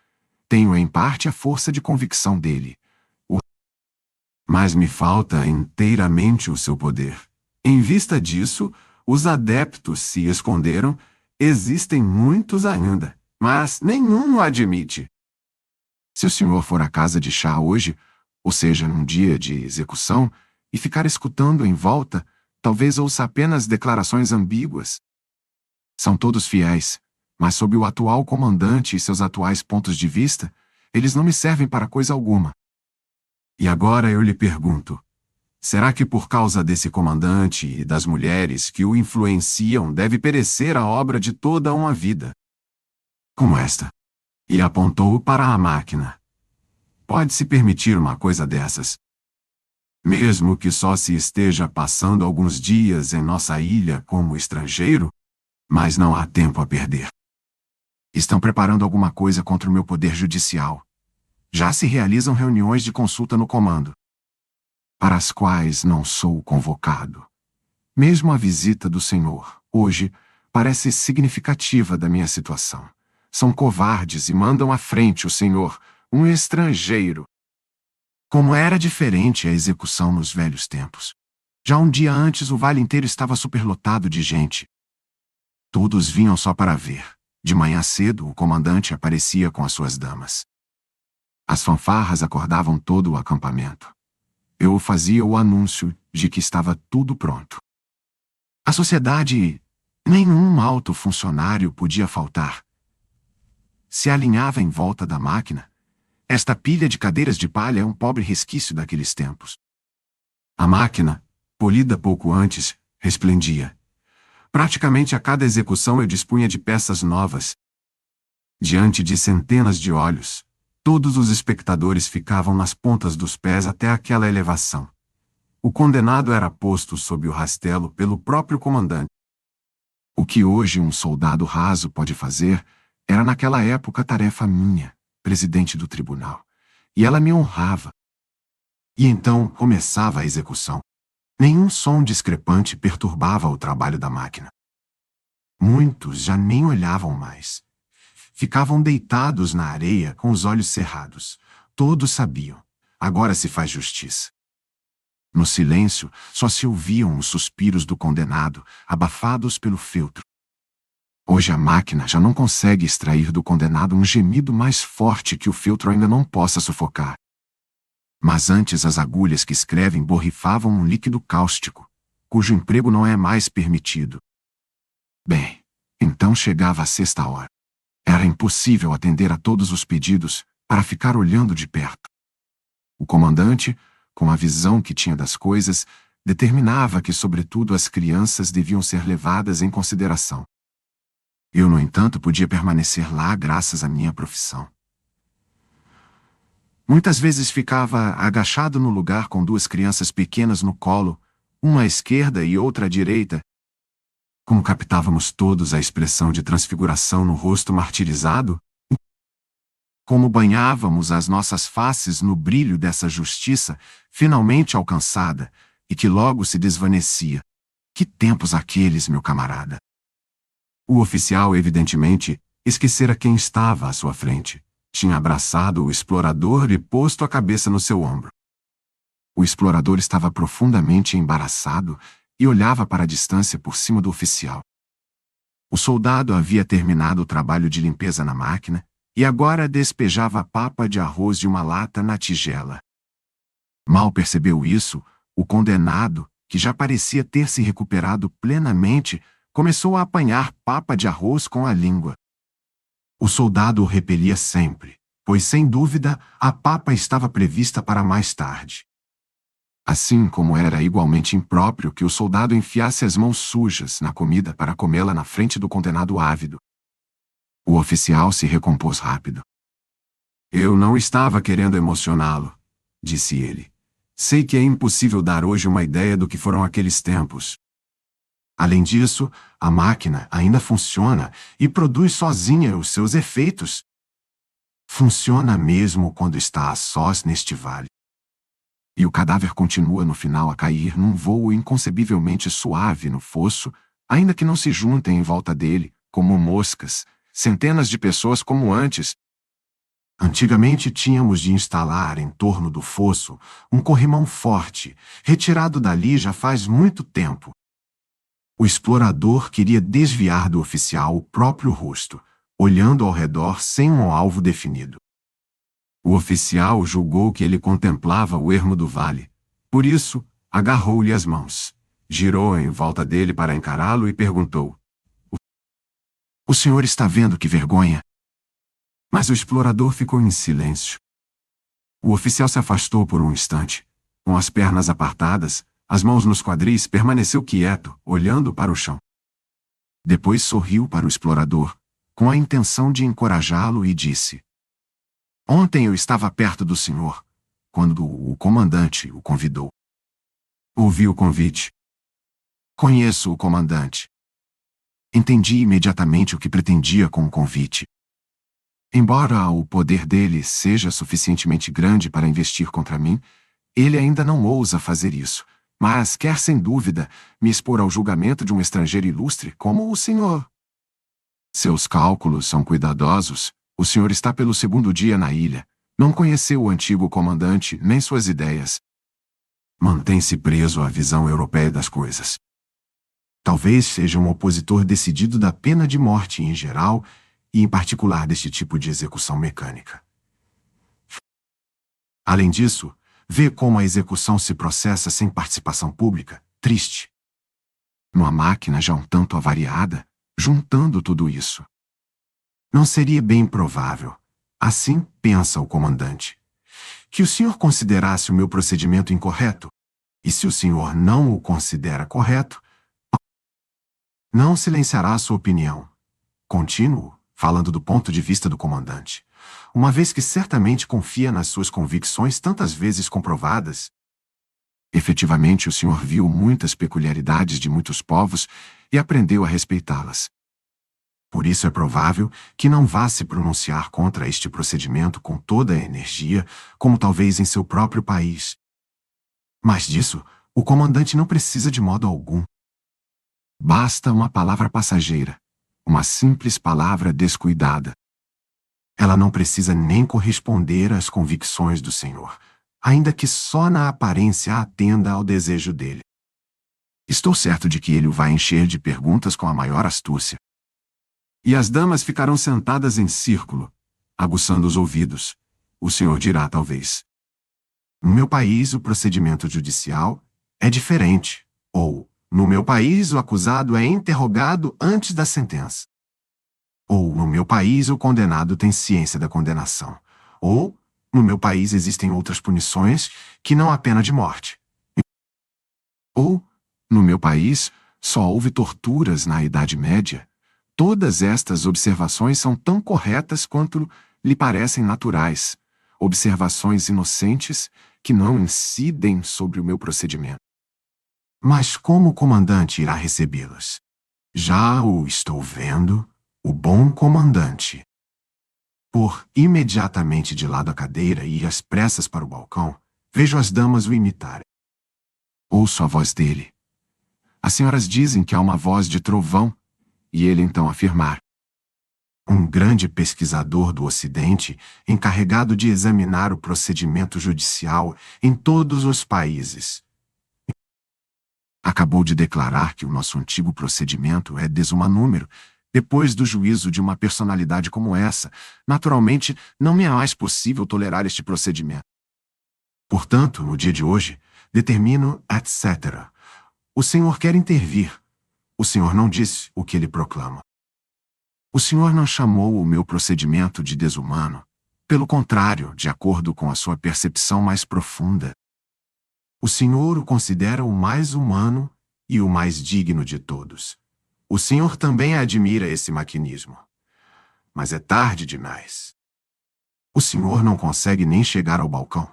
Tenho em parte a força de convicção dele. Mas me falta inteiramente o seu poder. Em vista disso, os adeptos se esconderam. Existem muitos ainda, mas nenhum o admite. Se o senhor for à casa de chá hoje, ou seja, num dia de execução, e ficar escutando em volta, talvez ouça apenas declarações ambíguas. São todos fiéis, mas sob o atual comandante e seus atuais pontos de vista, eles não me servem para coisa alguma. E agora eu lhe pergunto, será que por causa desse comandante e das mulheres que o influenciam deve perecer a obra de toda uma vida? Como esta. E apontou para a máquina. Pode-se permitir uma coisa dessas? Mesmo que só se esteja passando alguns dias em nossa ilha como estrangeiro? Mas não há tempo a perder. Estão preparando alguma coisa contra o meu poder judicial. Já se realizam reuniões de consulta no comando, para as quais não sou convocado. Mesmo a visita do senhor, hoje, parece significativa da minha situação. São covardes e mandam à frente o senhor, um estrangeiro. Como era diferente a execução nos velhos tempos. Já um dia antes o vale inteiro estava superlotado de gente. Todos vinham só para ver. De manhã cedo o comandante aparecia com as suas damas. As fanfarras acordavam todo o acampamento. Eu fazia o anúncio de que estava tudo pronto. A sociedade, nenhum alto funcionário podia faltar. Se alinhava em volta da máquina. Esta pilha de cadeiras de palha é um pobre resquício daqueles tempos. A máquina, polida pouco antes, resplendia. Praticamente a cada execução eu dispunha de peças novas. Diante de centenas de olhos, todos os espectadores ficavam nas pontas dos pés até aquela elevação. O condenado era posto sob o rastelo pelo próprio comandante. O que hoje um soldado raso pode fazer era naquela época tarefa minha, presidente do tribunal, e ela me honrava. E então começava a execução. Nenhum som discrepante perturbava o trabalho da máquina. Muitos já nem olhavam mais. Ficavam deitados na areia com os olhos cerrados. Todos sabiam. Agora se faz justiça. No silêncio, só se ouviam os suspiros do condenado, abafados pelo feltro. Hoje a máquina já não consegue extrair do condenado um gemido mais forte que o feltro ainda não possa sufocar. Mas antes as agulhas que escrevem borrifavam um líquido cáustico, cujo emprego não é mais permitido. Bem, então chegava a sexta hora. Era impossível atender a todos os pedidos para ficar olhando de perto. O comandante, com a visão que tinha das coisas, determinava que, sobretudo, as crianças deviam ser levadas em consideração. Eu, no entanto, podia permanecer lá graças à minha profissão. Muitas vezes ficava agachado no lugar com duas crianças pequenas no colo, uma à esquerda e outra à direita. Como captávamos todos a expressão de transfiguração no rosto martirizado, como banhávamos as nossas faces no brilho dessa justiça finalmente alcançada e que logo se desvanecia. Que tempos aqueles, meu camarada! O oficial, evidentemente, esquecera quem estava à sua frente. Tinha abraçado o explorador e posto a cabeça no seu ombro. O explorador estava profundamente embaraçado e olhava para a distância por cima do oficial. O soldado havia terminado o trabalho de limpeza na máquina e agora despejava a papa de arroz de uma lata na tigela. Mal percebeu isso, o condenado, que já parecia ter se recuperado plenamente, começou a apanhar papa de arroz com a língua. O soldado o repelia sempre, pois, sem dúvida, a papa estava prevista para mais tarde. Assim como era igualmente impróprio que o soldado enfiasse as mãos sujas na comida para comê-la na frente do condenado ávido. O oficial se recompôs rápido. Eu não estava querendo emocioná-lo, disse ele. Sei que é impossível dar hoje uma ideia do que foram aqueles tempos. Além disso, a máquina ainda funciona e produz sozinha os seus efeitos. Funciona mesmo quando está a sós neste vale. E o cadáver continua no final a cair num vôo inconcebivelmente suave no fosso, ainda que não se juntem em volta dele, como moscas, centenas de pessoas como antes. Antigamente tínhamos de instalar em torno do fosso um corrimão forte, retirado dali já faz muito tempo. O explorador queria desviar do oficial o próprio rosto, olhando ao redor sem um alvo definido. O oficial julgou que ele contemplava o ermo do vale. Por isso, agarrou-lhe as mãos, girou em volta dele para encará-lo e perguntou: O senhor está vendo que vergonha? Mas o explorador ficou em silêncio. O oficial se afastou por um instante. Com as pernas apartadas, as mãos nos quadris, permaneceu quieto, olhando para o chão. Depois sorriu para o explorador, com a intenção de encorajá-lo, e disse: Ontem eu estava perto do senhor, quando o comandante o convidou. Ouvi o convite. Conheço o comandante. Entendi imediatamente o que pretendia com o convite. Embora o poder dele seja suficientemente grande para investir contra mim, ele ainda não ousa fazer isso, mas quer sem dúvida me expor ao julgamento de um estrangeiro ilustre como o senhor. Seus cálculos são cuidadosos. O senhor está pelo segundo dia na ilha. Não conheceu o antigo comandante nem suas ideias. Mantém-se preso à visão europeia das coisas. Talvez seja um opositor decidido da pena de morte em geral e em particular deste tipo de execução mecânica. Além disso, vê como a execução se processa sem participação pública, triste. Numa máquina já um tanto avariada, juntando tudo isso. Não seria bem provável, assim pensa o comandante, que o senhor considerasse o meu procedimento incorreto, e se o senhor não o considera correto, não silenciará a sua opinião. Continuo, falando do ponto de vista do comandante, uma vez que certamente confia nas suas convicções tantas vezes comprovadas. Efetivamente, o Senhor viu muitas peculiaridades de muitos povos e aprendeu a respeitá-las. Por isso é provável que não vá se pronunciar contra este procedimento com toda a energia, como talvez em seu próprio país. Mas disso, o comandante não precisa de modo algum. Basta uma palavra passageira, uma simples palavra descuidada. Ela não precisa nem corresponder às convicções do Senhor, ainda que só na aparência atenda ao desejo dele. Estou certo de que ele o vai encher de perguntas com a maior astúcia. E as damas ficarão sentadas em círculo, aguçando os ouvidos. O Senhor dirá talvez: no meu país o procedimento judicial é diferente. Ou, no meu país o acusado é interrogado antes da sentença. Ou, no meu país o condenado tem ciência da condenação. Ou, no meu país existem outras punições que não a pena de morte. Ou, no meu país só houve torturas na Idade Média. Todas estas observações são tão corretas quanto lhe parecem naturais, observações inocentes que não incidem sobre o meu procedimento. Mas como o comandante irá recebê-las? Já o estou vendo, o bom comandante. Por imediatamente de lado à cadeira e ir às pressas para o balcão, vejo as damas o imitarem. Ouço a voz dele. As senhoras dizem que há uma voz de trovão, e ele então afirmar: um grande pesquisador do Ocidente, encarregado de examinar o procedimento judicial em todos os países, acabou de declarar que o nosso antigo procedimento é desumanúmero. Depois do juízo de uma personalidade como essa, naturalmente não me é mais possível tolerar este procedimento. Portanto, no dia de hoje, determino, etc. O Senhor quer intervir. O Senhor não disse o que ele proclama. O Senhor não chamou o meu procedimento de desumano. Pelo contrário, de acordo com a sua percepção mais profunda. O Senhor o considera o mais humano e o mais digno de todos. O Senhor também admira esse maquinismo. Mas é tarde demais. O Senhor não consegue nem chegar ao balcão,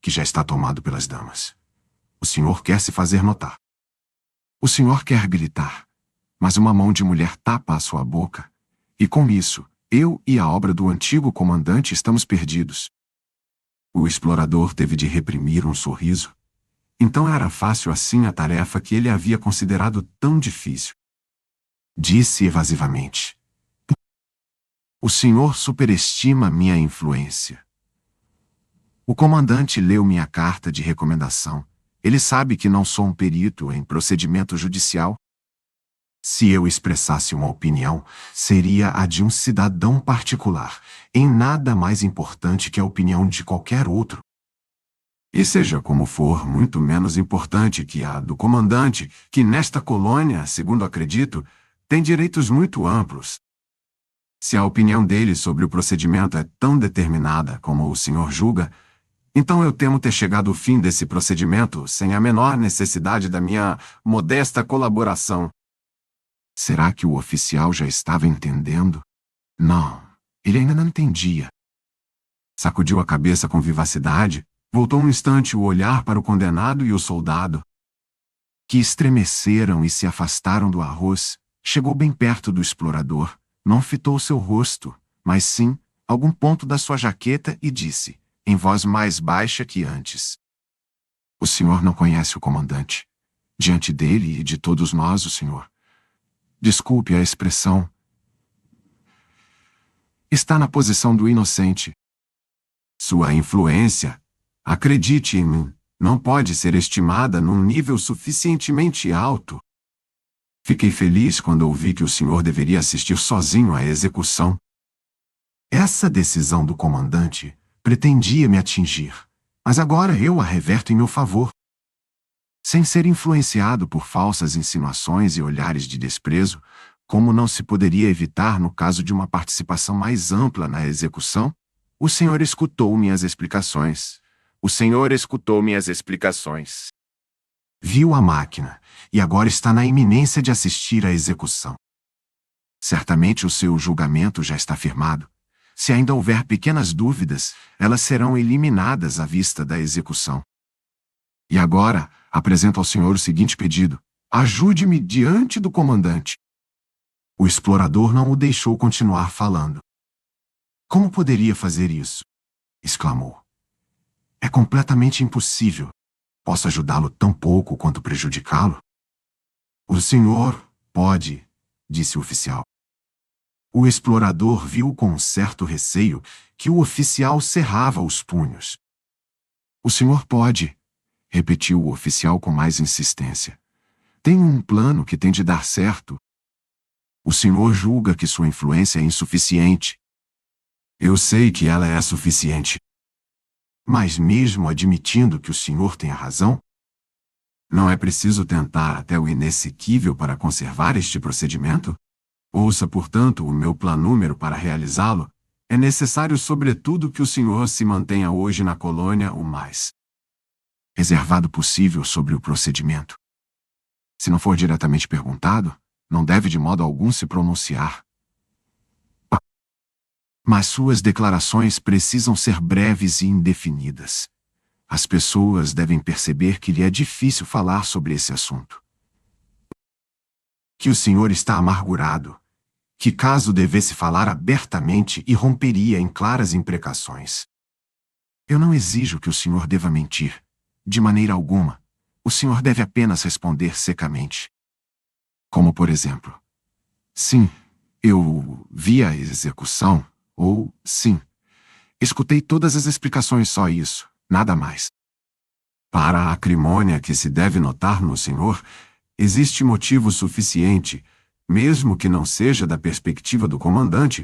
que já está tomado pelas damas. O Senhor quer se fazer notar. O Senhor quer gritar, mas uma mão de mulher tapa a sua boca, e com isso, eu e a obra do antigo comandante estamos perdidos. O explorador teve de reprimir um sorriso. Então era fácil assim a tarefa que ele havia considerado tão difícil. Disse evasivamente: o Senhor superestima minha influência. O comandante leu minha carta de recomendação. Ele sabe que não sou um perito em procedimento judicial. Se eu expressasse uma opinião, seria a de um cidadão particular, em nada mais importante que a opinião de qualquer outro. E seja como for, muito menos importante que a do comandante, que nesta colônia, segundo acredito, tem direitos muito amplos. Se a opinião dele sobre o procedimento é tão determinada como o senhor julga, então eu temo ter chegado ao fim desse procedimento sem a menor necessidade da minha modesta colaboração. Será que o oficial já estava entendendo? Não, ele ainda não entendia. Sacudiu a cabeça com vivacidade, voltou um instante o olhar para o condenado e o soldado, que estremeceram e se afastaram do arroz. Chegou bem perto do explorador, não fitou seu rosto, mas sim algum ponto da sua jaqueta e disse, em voz mais baixa que antes: o senhor não conhece o comandante. Diante dele e de todos nós, o senhor, desculpe a expressão, está na posição do inocente. Sua influência, acredite em mim, não pode ser estimada num nível suficientemente alto. Fiquei feliz quando ouvi que o senhor deveria assistir sozinho à execução. Essa decisão do comandante pretendia me atingir, mas agora eu a reverto em meu favor. Sem ser influenciado por falsas insinuações e olhares de desprezo, como não se poderia evitar no caso de uma participação mais ampla na execução, o senhor escutou minhas explicações. O senhor escutou minhas explicações. Viu a máquina, e agora está na iminência de assistir à execução. Certamente o seu julgamento já está firmado. Se ainda houver pequenas dúvidas, elas serão eliminadas à vista da execução. E agora, apresento ao senhor o seguinte pedido: ajude-me diante do comandante. O explorador não o deixou continuar falando. Como poderia fazer isso? Exclamou. É completamente impossível. Posso ajudá-lo tão pouco quanto prejudicá-lo? O senhor pode, disse o oficial. O explorador viu com certo receio que o oficial cerrava os punhos. O senhor pode, repetiu o oficial com mais insistência. Tenho um plano que tem de dar certo. O senhor julga que sua influência é insuficiente. Eu sei que ela é suficiente. Mas mesmo admitindo que o senhor tenha razão, não é preciso tentar até o inexequível para conservar este procedimento? Ouça, portanto, o meu planúmero para realizá-lo. É necessário, sobretudo, que o senhor se mantenha hoje na colônia o mais reservado possível sobre o procedimento. Se não for diretamente perguntado, não deve de modo algum se pronunciar. Mas suas declarações precisam ser breves e indefinidas. As pessoas devem perceber que lhe é difícil falar sobre esse assunto. Que o senhor está amargurado, que caso devesse falar abertamente, irromperia em claras imprecações. Eu não exijo que o senhor deva mentir, de maneira alguma. O senhor deve apenas responder secamente. Como, por exemplo, sim, eu vi a execução, ou sim, escutei todas as explicações, só isso, nada mais. Para a acrimônia que se deve notar no senhor, existe motivo suficiente, mesmo que não seja da perspectiva do comandante.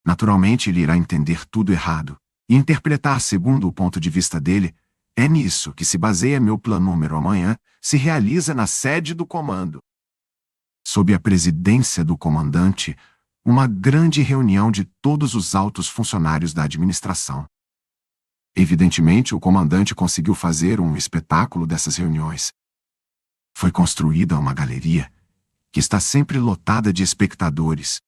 Naturalmente ele irá entender tudo errado, e interpretar segundo o ponto de vista dele. É nisso que se baseia meu planúmero. Amanhã se realiza na sede do comando, sob a presidência do comandante, uma grande reunião de todos os altos funcionários da administração. Evidentemente, o comandante conseguiu fazer um espetáculo dessas reuniões. Foi construída uma galeria, que está sempre lotada de espectadores.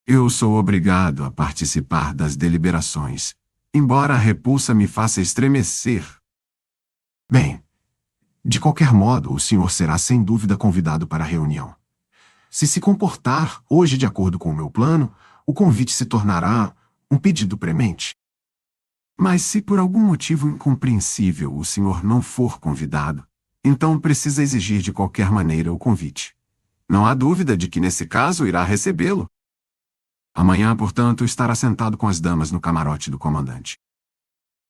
Eu sou obrigado a participar das deliberações, embora a repulsa me faça estremecer. Bem, de qualquer modo, o senhor será sem dúvida convidado para a reunião. Se comportar hoje de acordo com o meu plano, o convite se tornará um pedido premente. Mas se por algum motivo incompreensível o senhor não for convidado, então precisa exigir de qualquer maneira o convite. Não há dúvida de que nesse caso irá recebê-lo. Amanhã, portanto, estará sentado com as damas no camarote do comandante.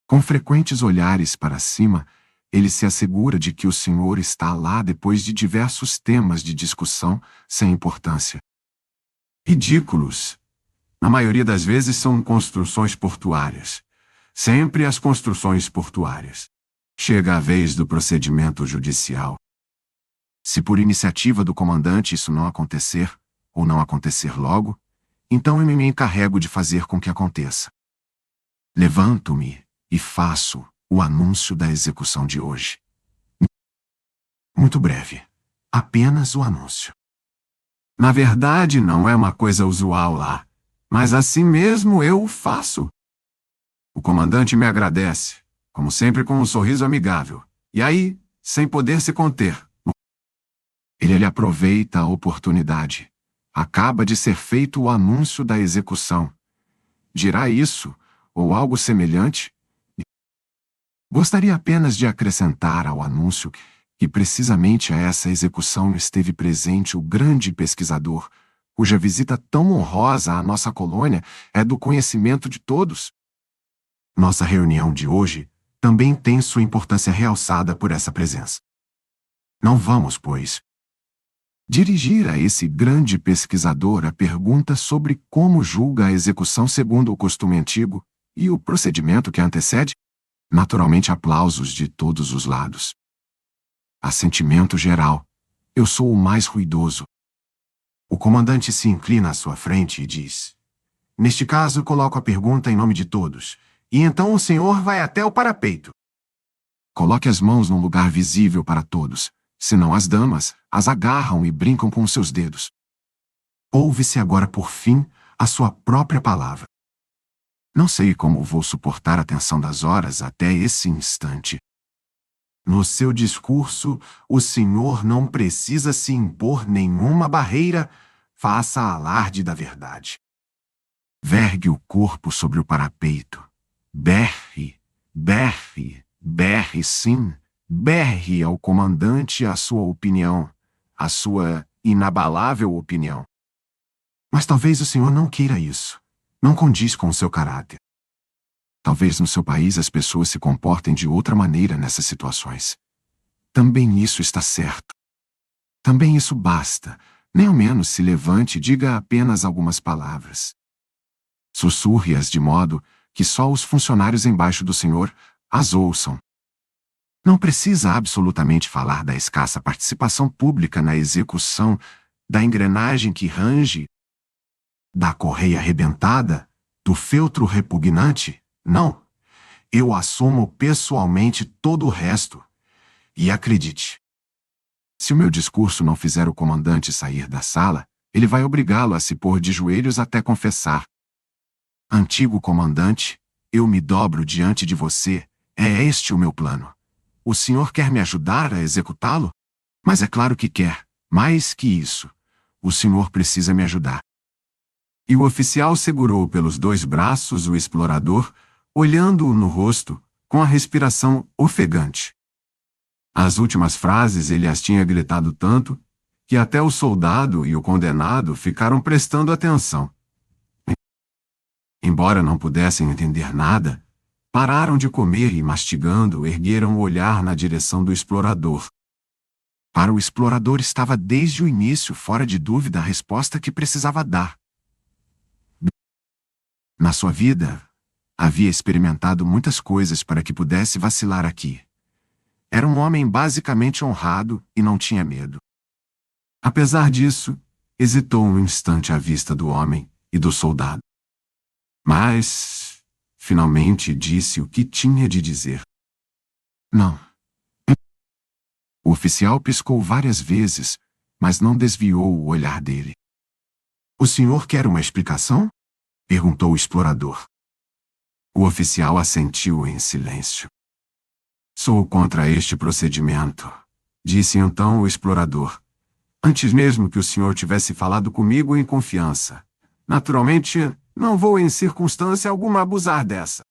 Com frequentes olhares para cima, ele se assegura de que o senhor está lá depois de diversos temas de discussão sem importância. Ridículos. Na maioria das vezes são construções portuárias. Sempre as construções portuárias. Chega a vez do procedimento judicial. Se por iniciativa do comandante isso não acontecer, ou não acontecer logo, então eu me encarrego de fazer com que aconteça. Levanto-me e faço o anúncio da execução de hoje. Muito breve. Apenas o anúncio. Na verdade, não é uma coisa usual lá, mas assim mesmo eu o faço. O comandante me agradece, como sempre com um sorriso amigável, e aí, sem poder se conter, ele aproveita a oportunidade. Acaba de ser feito o anúncio da execução. Dirá isso, ou algo semelhante? Gostaria apenas de acrescentar ao anúncio que precisamente a essa execução esteve presente o grande pesquisador, cuja visita tão honrosa à nossa colônia é do conhecimento de todos. Nossa reunião de hoje também tem sua importância realçada por essa presença. Não vamos, pois, dirigir a esse grande pesquisador a pergunta sobre como julga a execução segundo o costume antigo e o procedimento que a antecede? Naturalmente, aplausos de todos os lados. Assentimento geral. Eu sou o mais ruidoso. O comandante se inclina à sua frente e diz: neste caso, coloco a pergunta em nome de todos, e então o senhor vai até o parapeito. Coloque as mãos num lugar visível para todos, senão as damas as agarram e brincam com seus dedos. Ouve-se agora, por fim, a sua própria palavra. Não sei como vou suportar a tensão das horas até esse instante. No seu discurso, o senhor não precisa se impor nenhuma barreira. Faça alarde da verdade. Vergue o corpo sobre o parapeito. Berre, berre, berre sim. Berre ao comandante a sua opinião, a sua inabalável opinião. Mas talvez o senhor não queira isso. Não condiz com o seu caráter. Talvez no seu país as pessoas se comportem de outra maneira nessas situações. Também isso está certo. Também isso basta. Nem ao menos se levante e diga apenas algumas palavras. Sussurre-as de modo que só os funcionários embaixo do senhor as ouçam. Não precisa absolutamente falar da escassa participação pública na execução da engrenagem que range, da correia arrebentada, do feltro repugnante. Não. Eu assumo pessoalmente todo o resto. E acredite, se o meu discurso não fizer o comandante sair da sala, ele vai obrigá-lo a se pôr de joelhos até confessar. Antigo comandante, eu me dobro diante de você. É este o meu plano. O senhor quer me ajudar a executá-lo? Mas é claro que quer. Mais que isso. O senhor precisa me ajudar. E o oficial segurou pelos 2 braços o explorador, olhando-o no rosto, com a respiração ofegante. As últimas frases ele as tinha gritado tanto, que até o soldado e o condenado ficaram prestando atenção. Embora não pudessem entender nada, pararam de comer e, mastigando, ergueram o olhar na direção do explorador. Para o explorador estava desde o início fora de dúvida a resposta que precisava dar. Na sua vida, havia experimentado muitas coisas para que pudesse vacilar aqui. Era um homem basicamente honrado e não tinha medo. Apesar disso, hesitou um instante à vista do homem e do soldado. Mas, finalmente disse o que tinha de dizer. Não. O oficial piscou várias vezes, mas não desviou o olhar dele. O senhor quer uma explicação? Perguntou o explorador. O oficial assentiu em silêncio. Sou contra este procedimento, disse então o explorador. Antes mesmo que o senhor tivesse falado comigo em confiança. Naturalmente, não vou em circunstância alguma abusar dessa.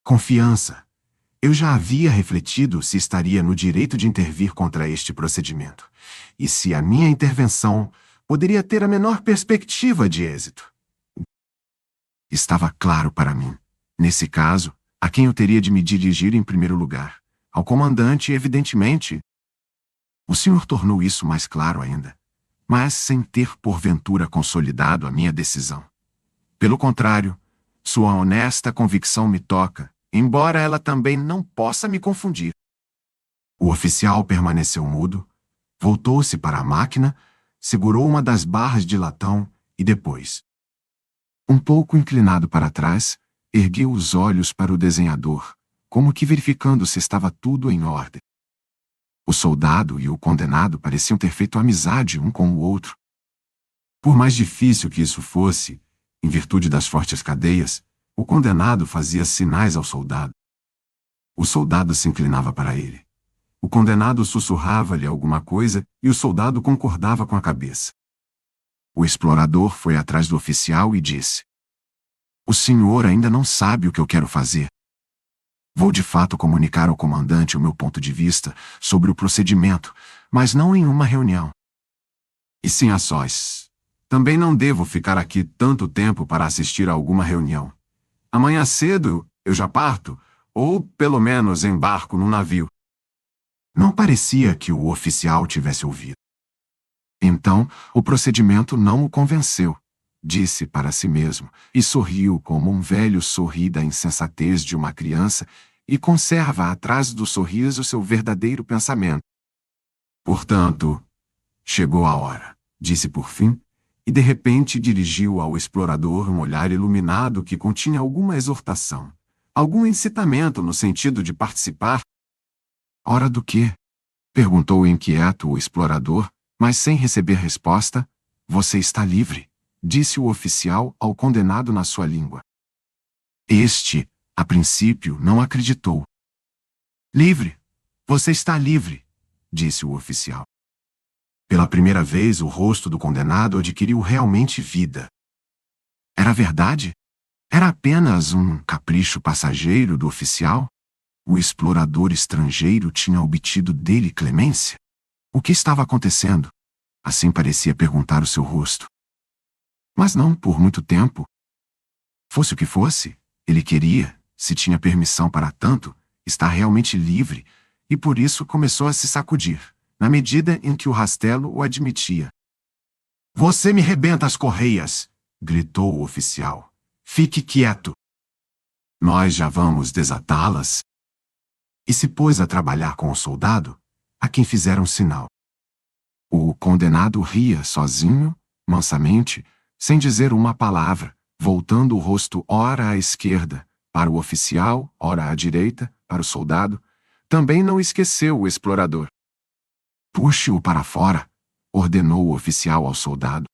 Confiança. Eu já havia refletido se estaria no direito de intervir contra este procedimento, e se a minha intervenção poderia ter a menor perspectiva de êxito. Estava claro para mim, nesse caso, a quem eu teria de me dirigir em primeiro lugar. Ao comandante, evidentemente. O senhor tornou isso mais claro ainda, mas sem ter porventura consolidado a minha decisão. Pelo contrário, sua honesta convicção me toca, embora ela também não possa me confundir. O oficial permaneceu mudo, voltou-se para a máquina, segurou uma das barras de latão e depois, um pouco inclinado para trás, ergueu os olhos para o desenhador, como que verificando se estava tudo em ordem. O soldado e o condenado pareciam ter feito amizade um com o outro. Por mais difícil que isso fosse, em virtude das fortes cadeias, o condenado fazia sinais ao soldado. O soldado se inclinava para ele. O condenado sussurrava-lhe alguma coisa e o soldado concordava com a cabeça. O explorador foi atrás do oficial e disse: "O senhor ainda não sabe o que eu quero fazer. Vou de fato comunicar ao comandante o meu ponto de vista sobre o procedimento, mas não em uma reunião. E sim a sós. Também não devo ficar aqui tanto tempo para assistir a alguma reunião. Amanhã cedo eu já parto, ou pelo menos embarco num navio." Não parecia que o oficial tivesse ouvido. Então, o procedimento não o convenceu, disse para si mesmo, e sorriu como um velho sorri da insensatez de uma criança e conserva atrás do sorriso seu verdadeiro pensamento. Portanto, chegou a hora, disse por fim, e de repente dirigiu ao explorador um olhar iluminado que continha alguma exortação, algum incitamento no sentido de participar. "Hora do quê?" perguntou inquieto o explorador, mas sem receber resposta. "Você está livre", disse o oficial ao condenado na sua língua. Este, a princípio, não acreditou. "Livre? Você está livre, disse o oficial. Pela primeira vez, o rosto do condenado adquiriu realmente vida. Era verdade? Era apenas um capricho passageiro do oficial? O explorador estrangeiro tinha obtido dele clemência? O que estava acontecendo? Assim parecia perguntar o seu rosto. Mas não por muito tempo. Fosse o que fosse, ele queria, se tinha permissão para tanto, estar realmente livre, e por isso começou a se sacudir, na medida em que o rastelo o admitia. Você me rebenta as correias! Gritou o oficial. Fique quieto. Nós já vamos desatá-las. E se pôs a trabalhar com o soldado, a quem fizeram sinal. O condenado ria sozinho, mansamente, sem dizer uma palavra, voltando o rosto ora à esquerda, para o oficial, ora à direita, para o soldado. Também não esqueceu o explorador. Puxe-o para fora, ordenou o oficial ao soldado.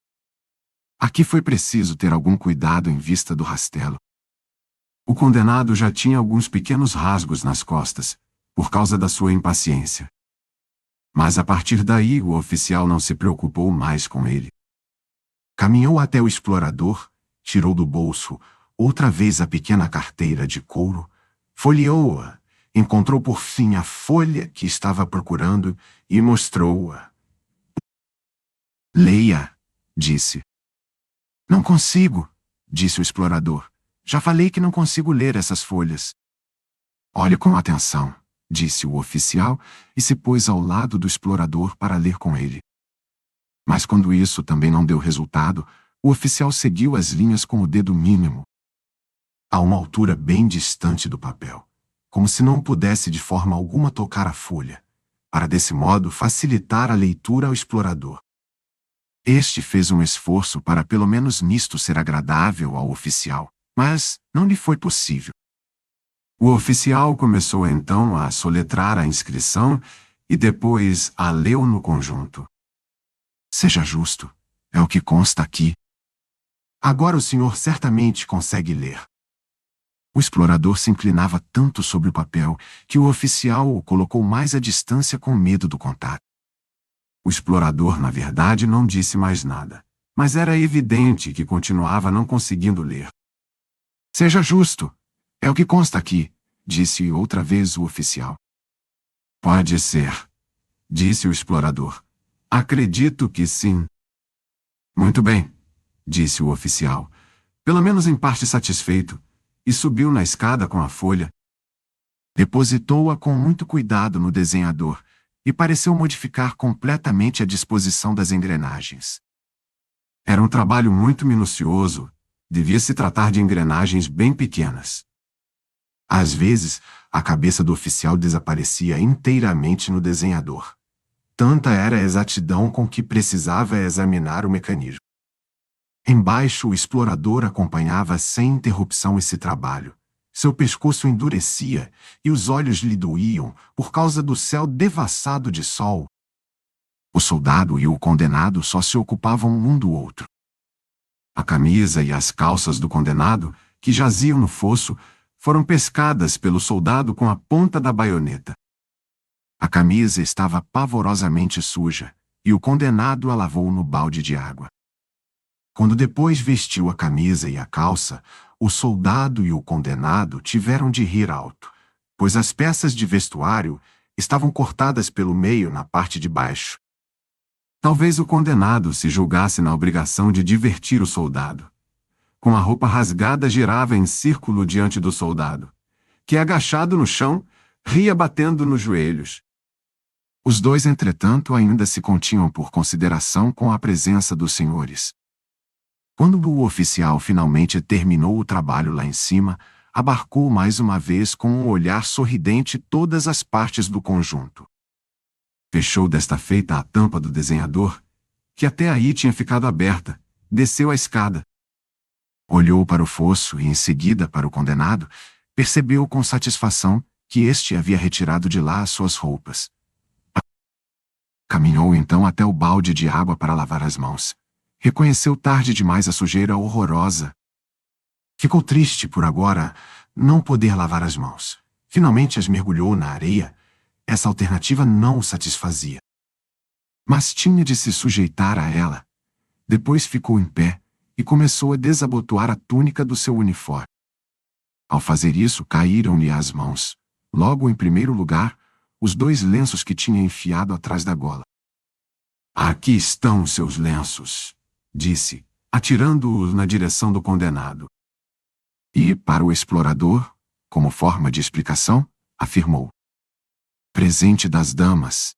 Aqui foi preciso ter algum cuidado em vista do rastelo. O condenado já tinha alguns pequenos rasgos nas costas, por causa da sua impaciência. Mas a partir daí o oficial não se preocupou mais com ele. Caminhou até o explorador, tirou do bolso outra vez a pequena carteira de couro, folheou-a, encontrou por fim a folha que estava procurando e mostrou-a. Leia, disse. Não consigo, disse o explorador. Já falei que não consigo ler essas folhas. Olhe com atenção, disse o oficial e se pôs ao lado do explorador para ler com ele. Mas quando isso também não deu resultado, o oficial seguiu as linhas com o dedo mínimo, a uma altura bem distante do papel, como se não pudesse de forma alguma tocar a folha, para desse modo facilitar a leitura ao explorador. Este fez um esforço para pelo menos nisto ser agradável ao oficial, mas não lhe foi possível. O oficial começou então a soletrar a inscrição e depois a leu no conjunto. Seja justo, é o que consta aqui. Agora o senhor certamente consegue ler. O explorador se inclinava tanto sobre o papel que o oficial o colocou mais à distância com medo do contato. O explorador, na verdade, não disse mais nada, mas era evidente que continuava não conseguindo ler. Seja justo, é o que consta aqui, disse outra vez o oficial. Pode ser, disse o explorador. Acredito que sim. Muito bem, disse o oficial, pelo menos em parte satisfeito, e subiu na escada com a folha. Depositou-a com muito cuidado no desenhador e pareceu modificar completamente a disposição das engrenagens. Era um trabalho muito minucioso, devia se tratar de engrenagens bem pequenas. Às vezes, a cabeça do oficial desaparecia inteiramente no desenhador. Tanta era a exatidão com que precisava examinar o mecanismo. Embaixo, o explorador acompanhava sem interrupção esse trabalho. Seu pescoço endurecia e os olhos lhe doíam por causa do céu devassado de sol. O soldado e o condenado só se ocupavam um do outro. A camisa e as calças do condenado, que jaziam no fosso, foram pescadas pelo soldado com a ponta da baioneta. A camisa estava pavorosamente suja, e o condenado a lavou no balde de água. Quando depois vestiu a camisa e a calça, o soldado e o condenado tiveram de rir alto, pois as peças de vestuário estavam cortadas pelo meio na parte de baixo. Talvez o condenado se julgasse na obrigação de divertir o soldado. Com a roupa rasgada girava em círculo diante do soldado, que, agachado no chão, ria batendo nos joelhos. Os dois, entretanto, ainda se continham por consideração com a presença dos senhores. Quando o oficial finalmente terminou o trabalho lá em cima, abarcou mais uma vez com um olhar sorridente todas as partes do conjunto. Fechou desta feita a tampa do desenhador, que até aí tinha ficado aberta, desceu a escada. Olhou para o fosso e em seguida para o condenado, percebeu com satisfação que este havia retirado de lá as suas roupas. Caminhou então até o balde de água para lavar as mãos. Reconheceu tarde demais a sujeira horrorosa. Ficou triste por agora não poder lavar as mãos. Finalmente as mergulhou na areia essa alternativa não o satisfazia. Mas tinha de se sujeitar a ela. Depois ficou em pé e começou a desabotoar a túnica do seu uniforme. Ao fazer isso, caíram-lhe às mãos, logo em primeiro lugar, os 2 lenços que tinha enfiado atrás da gola. Aqui estão os seus lenços, disse, atirando-os na direção do condenado. E, para o explorador, como forma de explicação, afirmou: presente das damas.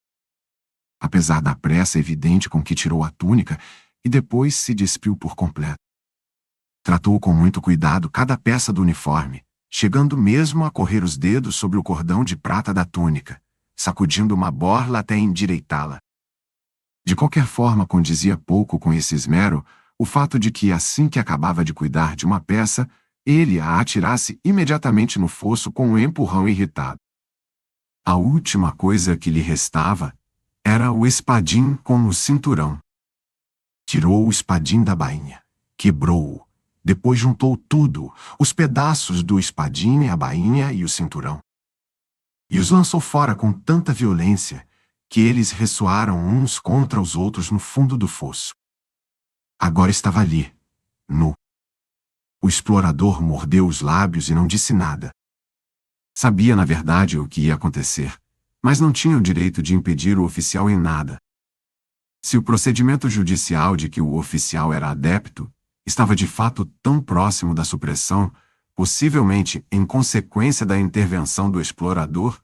Apesar da pressa evidente com que tirou a túnica e depois se despiu por completo. Tratou com muito cuidado cada peça do uniforme, chegando mesmo a correr os dedos sobre o cordão de prata da túnica, sacudindo uma borla até endireitá-la. De qualquer forma, condizia pouco com esse esmero o fato de que, assim que acabava de cuidar de uma peça, ele a atirasse imediatamente no fosso com um empurrão irritado. A última coisa que lhe restava era o espadim com o cinturão. Tirou o espadim da bainha, quebrou-o, depois juntou tudo, os pedaços do espadim, a bainha e o cinturão. E os lançou fora com tanta violência que eles ressoaram uns contra os outros no fundo do fosso. Agora estava ali, nu. O explorador mordeu os lábios e não disse nada. Sabia, na verdade, o que ia acontecer, mas não tinha o direito de impedir o oficial em nada. Se o procedimento judicial de que o oficial era adepto estava de fato tão próximo da supressão, possivelmente em consequência da intervenção do explorador,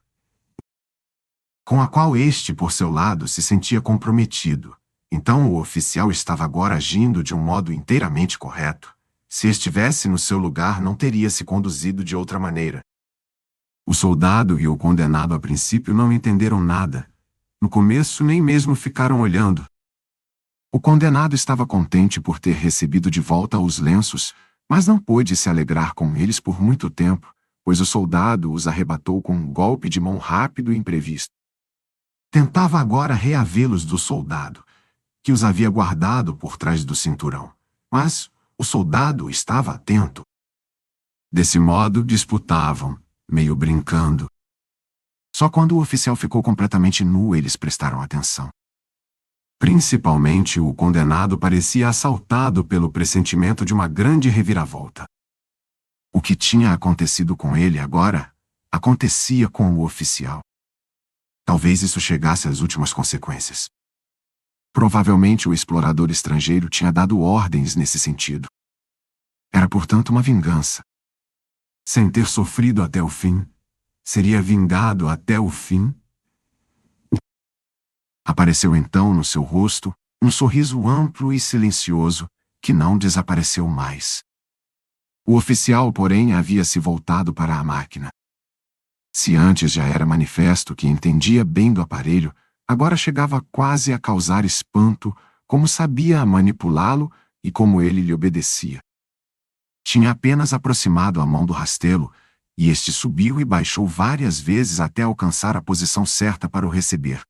com a qual este, por seu lado, se sentia comprometido, então o oficial estava agora agindo de um modo inteiramente correto. Se estivesse no seu lugar, não teria se conduzido de outra maneira. O soldado e o condenado a princípio não entenderam nada. No começo, nem mesmo ficaram olhando. O condenado estava contente por ter recebido de volta os lenços, mas não pôde se alegrar com eles por muito tempo, pois o soldado os arrebatou com um golpe de mão rápido e imprevisto. Tentava agora reavê-los do soldado, que os havia guardado por trás do cinturão, mas o soldado estava atento. Desse modo, disputavam, meio brincando. Só quando o oficial ficou completamente nu eles prestaram atenção. Principalmente o condenado parecia assaltado pelo pressentimento de uma grande reviravolta. O que tinha acontecido com ele agora, acontecia com o oficial. Talvez isso chegasse às últimas consequências. Provavelmente o explorador estrangeiro tinha dado ordens nesse sentido. Era, portanto, uma vingança. Sem ter sofrido até o fim, seria vingado até o fim. Apareceu então no seu rosto um sorriso amplo e silencioso que não desapareceu mais. O oficial, porém, havia se voltado para a máquina. Se antes já era manifesto que entendia bem do aparelho, agora chegava quase a causar espanto como sabia manipulá-lo e como ele lhe obedecia. Tinha apenas aproximado a mão do rastelo, e este subiu e baixou várias vezes até alcançar a posição certa para o receber.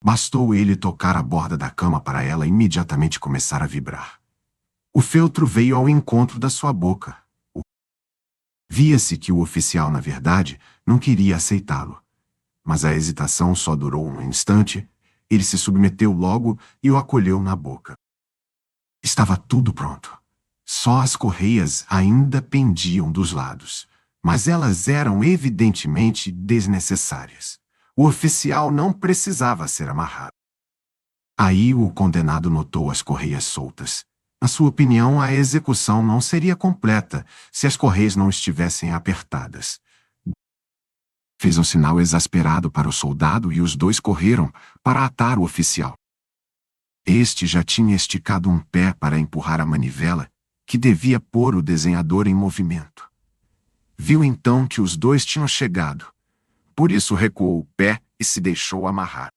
Bastou ele tocar a borda da cama para ela imediatamente começar a vibrar. O feltro veio ao encontro da sua boca. Via-se que o oficial, na verdade, não queria aceitá-lo. Mas a hesitação só durou um instante, ele se submeteu logo e o acolheu na boca. Estava tudo pronto. Só as correias ainda pendiam dos lados, mas elas eram evidentemente desnecessárias. O oficial não precisava ser amarrado. Aí o condenado notou as correias soltas. Na sua opinião, a execução não seria completa se as correias não estivessem apertadas. Fez um sinal exasperado para o soldado e os dois correram para atar o oficial. Este já tinha esticado um pé para empurrar a manivela, que devia pôr o desenhador em movimento. Viu então que os dois tinham chegado. Por isso recuou o pé e se deixou amarrar.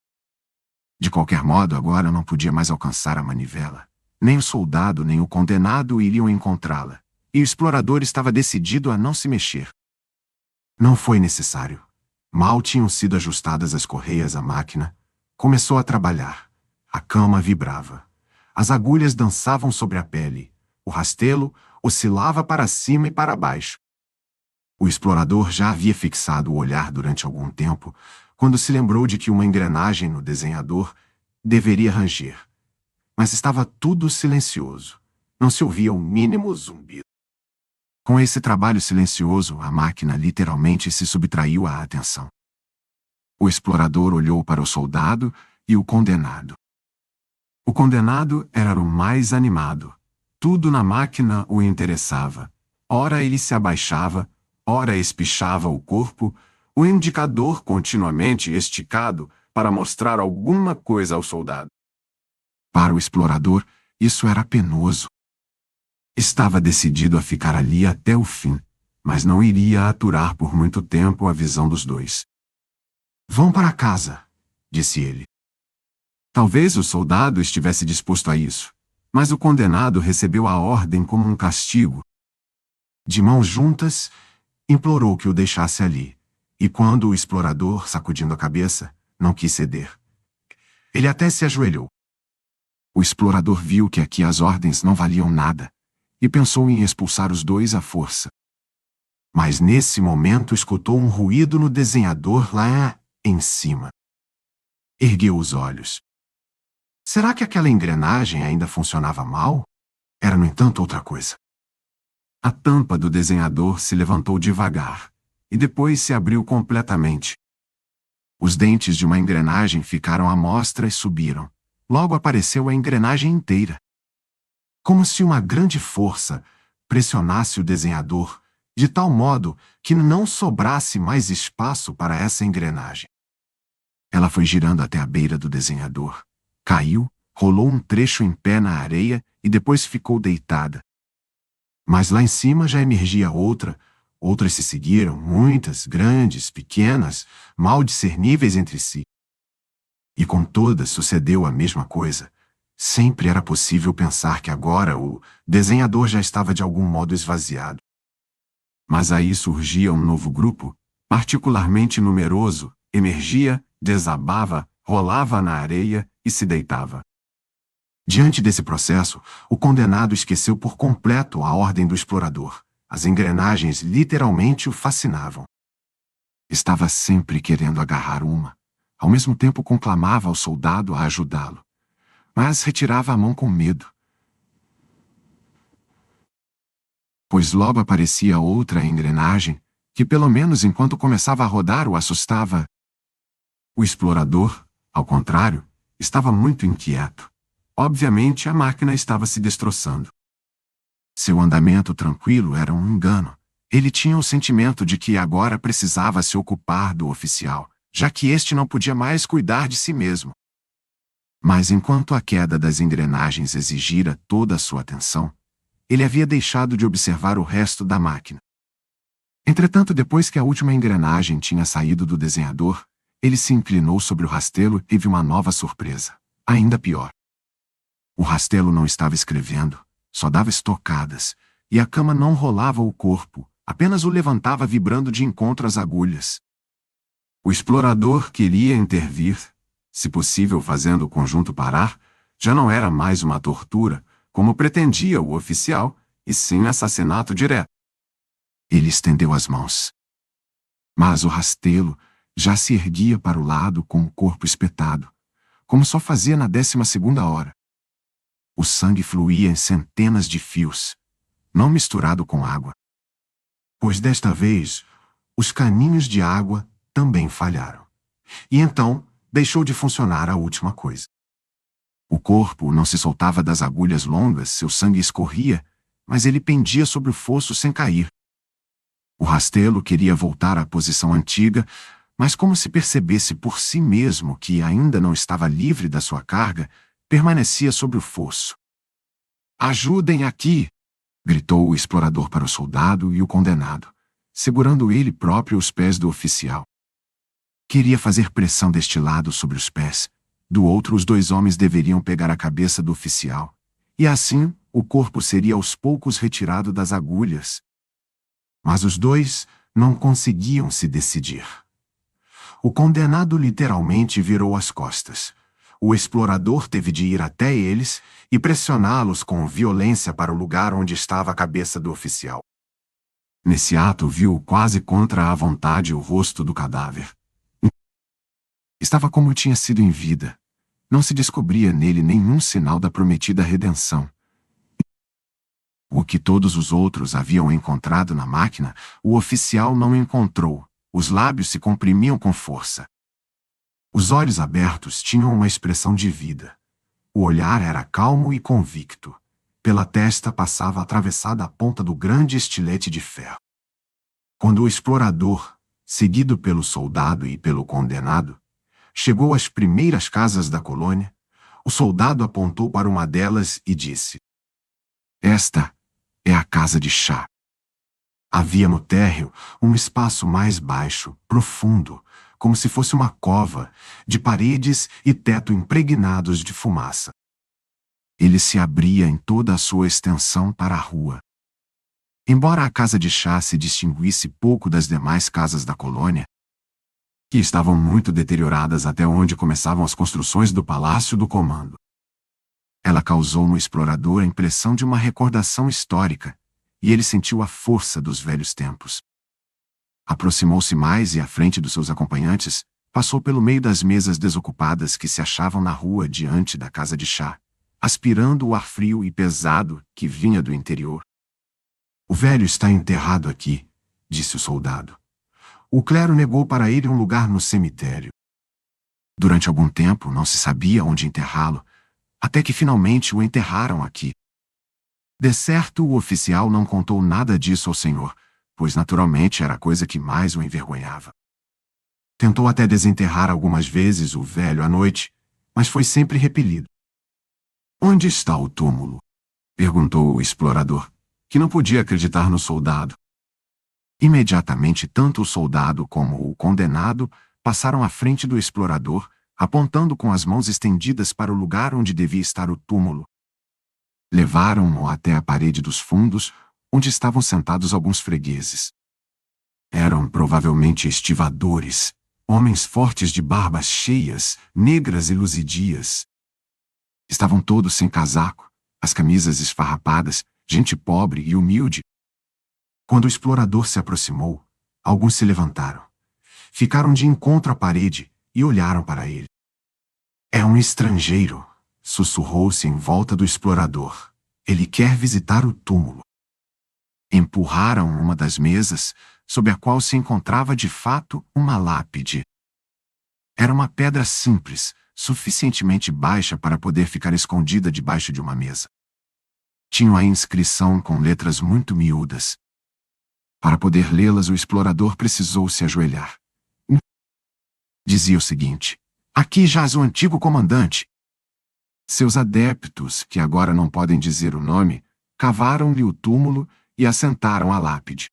De qualquer modo, agora não podia mais alcançar a manivela. Nem o soldado nem o condenado iriam encontrá-la, e o explorador estava decidido a não se mexer. Não foi necessário. Mal tinham sido ajustadas as correias à máquina, começou a trabalhar. A cama vibrava. As agulhas dançavam sobre a pele. O rastelo oscilava para cima e para baixo. O explorador já havia fixado o olhar durante algum tempo, quando se lembrou de que uma engrenagem no desenhador deveria ranger. Mas estava tudo silencioso. Não se ouvia o mínimo zumbido. Com esse trabalho silencioso, a máquina literalmente se subtraiu à atenção. O explorador olhou para o soldado e o condenado. O condenado era o mais animado. Tudo na máquina o interessava. Ora ele se abaixava, ora espichava o corpo, o indicador continuamente esticado para mostrar alguma coisa ao soldado. Para o explorador, isso era penoso. Estava decidido a ficar ali até o fim, mas não iria aturar por muito tempo a visão dos dois. Vão para casa, disse ele. Talvez o soldado estivesse disposto a isso, mas o condenado recebeu a ordem como um castigo. De mãos juntas, implorou que o deixasse ali, e quando o explorador, sacudindo a cabeça, não quis ceder, ele até se ajoelhou. O explorador viu que aqui as ordens não valiam nada, e pensou em expulsar os dois à força. Mas nesse momento escutou um ruído no desenhador lá em cima. Ergueu os olhos. Será que aquela engrenagem ainda funcionava mal? Era, no entanto, outra coisa. A tampa do desenhador se levantou devagar, e depois se abriu completamente. Os dentes de uma engrenagem ficaram à mostra e subiram. Logo apareceu a engrenagem inteira. Como se uma grande força pressionasse o desenhador, de tal modo que não sobrasse mais espaço para essa engrenagem. Ela foi girando até a beira do desenhador. Caiu, rolou um trecho em pé na areia e depois ficou deitada. Mas lá em cima já emergia outra, outras se seguiram, muitas, grandes, pequenas, mal discerníveis entre si. E com todas sucedeu a mesma coisa. Sempre era possível pensar que agora o desenhador já estava de algum modo esvaziado. Mas aí surgia um novo grupo, particularmente numeroso, emergia, desabava, rolava na areia e se deitava. Diante desse processo, o condenado esqueceu por completo a ordem do explorador. As engrenagens literalmente o fascinavam. Estava sempre querendo agarrar uma. Ao mesmo tempo conclamava ao soldado a ajudá-lo. Mas retirava a mão com medo. Pois logo aparecia outra engrenagem, que pelo menos enquanto começava a rodar o assustava. O explorador, ao contrário, estava muito inquieto. Obviamente a máquina estava se destroçando. Seu andamento tranquilo era um engano. Ele tinha o sentimento de que agora precisava se ocupar do oficial, já que este não podia mais cuidar de si mesmo. Mas enquanto a queda das engrenagens exigira toda a sua atenção, ele havia deixado de observar o resto da máquina. Entretanto, depois que a última engrenagem tinha saído do desenhador, ele se inclinou sobre o rastelo e viu uma nova surpresa, ainda pior. O rastelo não estava escrevendo, só dava estocadas, e a cama não rolava o corpo, apenas o levantava vibrando de encontro às agulhas. O explorador queria intervir, se possível fazendo o conjunto parar, já não era mais uma tortura, como pretendia o oficial, e sim assassinato direto. Ele estendeu as mãos. Mas o rastelo já se erguia para o lado com o corpo espetado, como só fazia na 12ª hora. O sangue fluía em centenas de fios, não misturado com água. Pois desta vez, os caninhos de água também falharam. E então, deixou de funcionar a última coisa. O corpo não se soltava das agulhas longas, seu sangue escorria, mas ele pendia sobre o fosso sem cair. O rastelo queria voltar à posição antiga, mas como se percebesse por si mesmo que ainda não estava livre da sua carga, permanecia sobre o fosso. "Ajudem aqui!" gritou o explorador para o soldado e o condenado, segurando ele próprio os pés do oficial. Queria fazer pressão deste lado sobre os pés, do outro os dois homens deveriam pegar a cabeça do oficial, e assim o corpo seria aos poucos retirado das agulhas. Mas os dois não conseguiam se decidir. O condenado literalmente virou as costas. O explorador teve de ir até eles e pressioná-los com violência para o lugar onde estava a cabeça do oficial. Nesse ato viu quase contra a vontade o rosto do cadáver. Estava como tinha sido em vida. Não se descobria nele nenhum sinal da prometida redenção. O que todos os outros haviam encontrado na máquina, o oficial não encontrou. Os lábios se comprimiam com força. Os olhos abertos tinham uma expressão de vida. O olhar era calmo e convicto. Pela testa passava atravessada a ponta do grande estilete de ferro. Quando o explorador, seguido pelo soldado e pelo condenado, chegou às primeiras casas da colônia, o soldado apontou para uma delas e disse: "Esta é a casa de chá." Havia no térreo um espaço mais baixo, profundo, como se fosse uma cova, de paredes e teto impregnados de fumaça. Ele se abria em toda a sua extensão para a rua. Embora a casa de chá se distinguisse pouco das demais casas da colônia, que estavam muito deterioradas até onde começavam as construções do Palácio do Comando, ela causou no explorador a impressão de uma recordação histórica, e ele sentiu a força dos velhos tempos. Aproximou-se mais e, à frente dos seus acompanhantes, passou pelo meio das mesas desocupadas que se achavam na rua diante da casa de chá, aspirando o ar frio e pesado que vinha do interior. "O velho está enterrado aqui", disse o soldado. "O clero negou para ele um lugar no cemitério. Durante algum tempo não se sabia onde enterrá-lo, até que finalmente o enterraram aqui." De certo, o oficial não contou nada disso ao senhor, pois naturalmente era a coisa que mais o envergonhava. Tentou até desenterrar algumas vezes o velho à noite, mas foi sempre repelido. "Onde está o túmulo?" perguntou o explorador, que não podia acreditar no soldado. Imediatamente, tanto o soldado como o condenado passaram à frente do explorador, apontando com as mãos estendidas para o lugar onde devia estar o túmulo. Levaram-no até a parede dos fundos, onde estavam sentados alguns fregueses. Eram provavelmente estivadores, homens fortes de barbas cheias, negras e luzidias. Estavam todos sem casaco, as camisas esfarrapadas, gente pobre e humilde. Quando o explorador se aproximou, alguns se levantaram. Ficaram de encontro à parede e olharam para ele. "É um estrangeiro", sussurrou-se em volta do explorador. "Ele quer visitar o túmulo." Empurraram uma das mesas, sob a qual se encontrava de fato uma lápide. Era uma pedra simples, suficientemente baixa para poder ficar escondida debaixo de uma mesa. Tinha a inscrição com letras muito miúdas. Para poder lê-las, o explorador precisou se ajoelhar. Dizia o seguinte: "Aqui jaz o antigo comandante." Seus adeptos, que agora não podem dizer o nome, cavaram-lhe o túmulo e assentaram a lápide.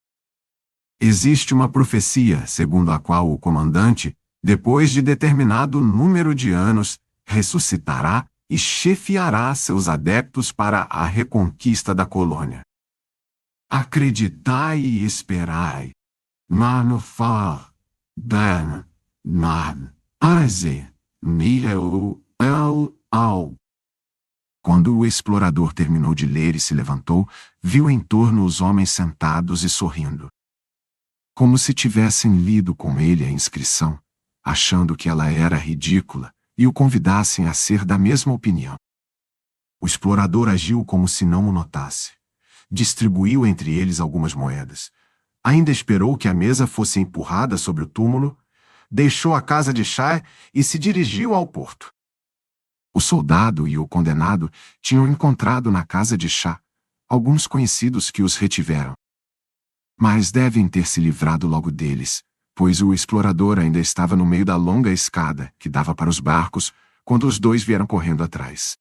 Existe uma profecia segundo a qual o comandante, depois de determinado número de anos, ressuscitará e chefiará seus adeptos para a reconquista da colônia. Acreditai e esperai. Manufar, ben, man, aze, mieu, al. Quando o explorador terminou de ler e se levantou, viu em torno os homens sentados e sorrindo. Como se tivessem lido com ele a inscrição, achando que ela era ridícula, e o convidassem a ser da mesma opinião. O explorador agiu como se não o notasse. Distribuiu entre eles algumas moedas. Ainda esperou que a mesa fosse empurrada sobre o túmulo, deixou a casa de chá e se dirigiu ao porto. O soldado e o condenado tinham encontrado na casa de chá alguns conhecidos que os retiveram. Mas devem ter se livrado logo deles, pois o explorador ainda estava no meio da longa escada que dava para os barcos quando os dois vieram correndo atrás.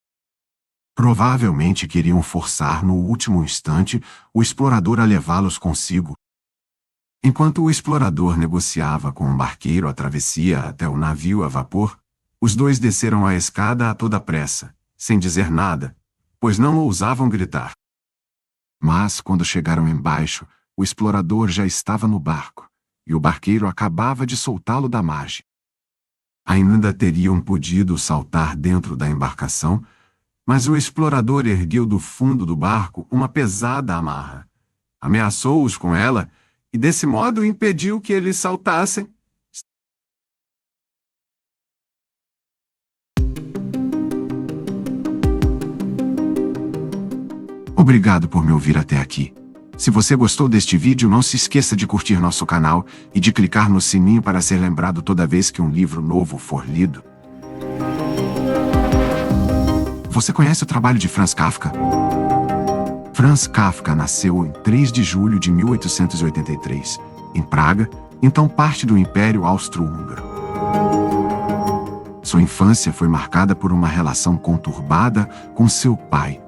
Provavelmente queriam forçar no último instante o explorador a levá-los consigo. Enquanto o explorador negociava com um barqueiro a travessia até o navio a vapor, os dois desceram a escada a toda pressa, sem dizer nada, pois não ousavam gritar. Mas, quando chegaram embaixo, o explorador já estava no barco, e o barqueiro acabava de soltá-lo da margem. Ainda teriam podido saltar dentro da embarcação, mas o explorador ergueu do fundo do barco uma pesada amarra, ameaçou-os com ela e, desse modo, impediu que eles saltassem. Obrigado por me ouvir até aqui. Se você gostou deste vídeo, não se esqueça de curtir nosso canal e de clicar no sininho para ser lembrado toda vez que um livro novo for lido. Você conhece o trabalho de Franz Kafka? Franz Kafka nasceu em 3 de julho de 1883, em Praga, então parte do Império Austro-Húngaro. Sua infância foi marcada por uma relação conturbada com seu pai,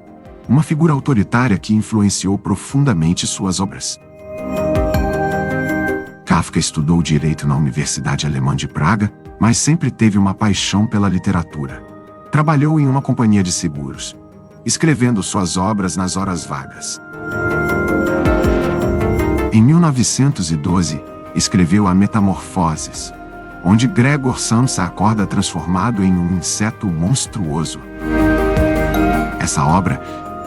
uma figura autoritária que influenciou profundamente suas obras. Kafka estudou direito na Universidade Alemã de Praga, mas sempre teve uma paixão pela literatura. Trabalhou em uma companhia de seguros, escrevendo suas obras nas horas vagas. Em 1912, escreveu A Metamorfoses, onde Gregor Samsa acorda transformado em um inseto monstruoso. Essa obra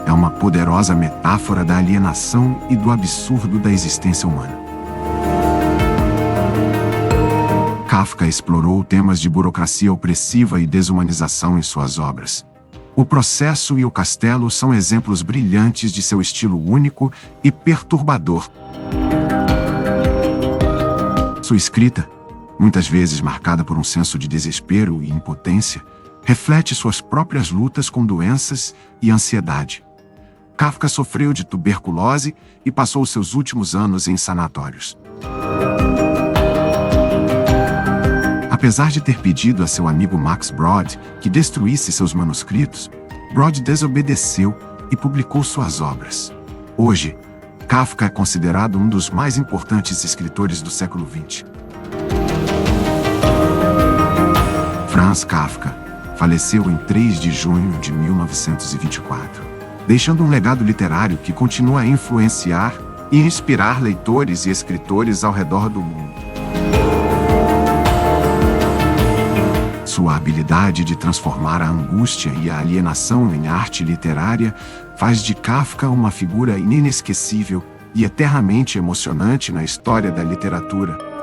é uma poderosa metáfora da alienação e do absurdo da existência humana. Kafka explorou temas de burocracia opressiva e desumanização em suas obras. O Processo e o Castelo são exemplos brilhantes de seu estilo único e perturbador. Sua escrita, muitas vezes marcada por um senso de desespero e impotência, reflete suas próprias lutas com doenças e ansiedade. Kafka sofreu de tuberculose e passou seus últimos anos em sanatórios. Apesar de ter pedido a seu amigo Max Brod que destruísse seus manuscritos, Brod desobedeceu e publicou suas obras. Hoje, Kafka é considerado um dos mais importantes escritores do século XX. Franz Kafka faleceu em 3 de junho de 1924, deixando um legado literário que continua a influenciar e inspirar leitores e escritores ao redor do mundo. Sua habilidade de transformar a angústia e a alienação em arte literária faz de Kafka uma figura inesquecível e eternamente emocionante na história da literatura.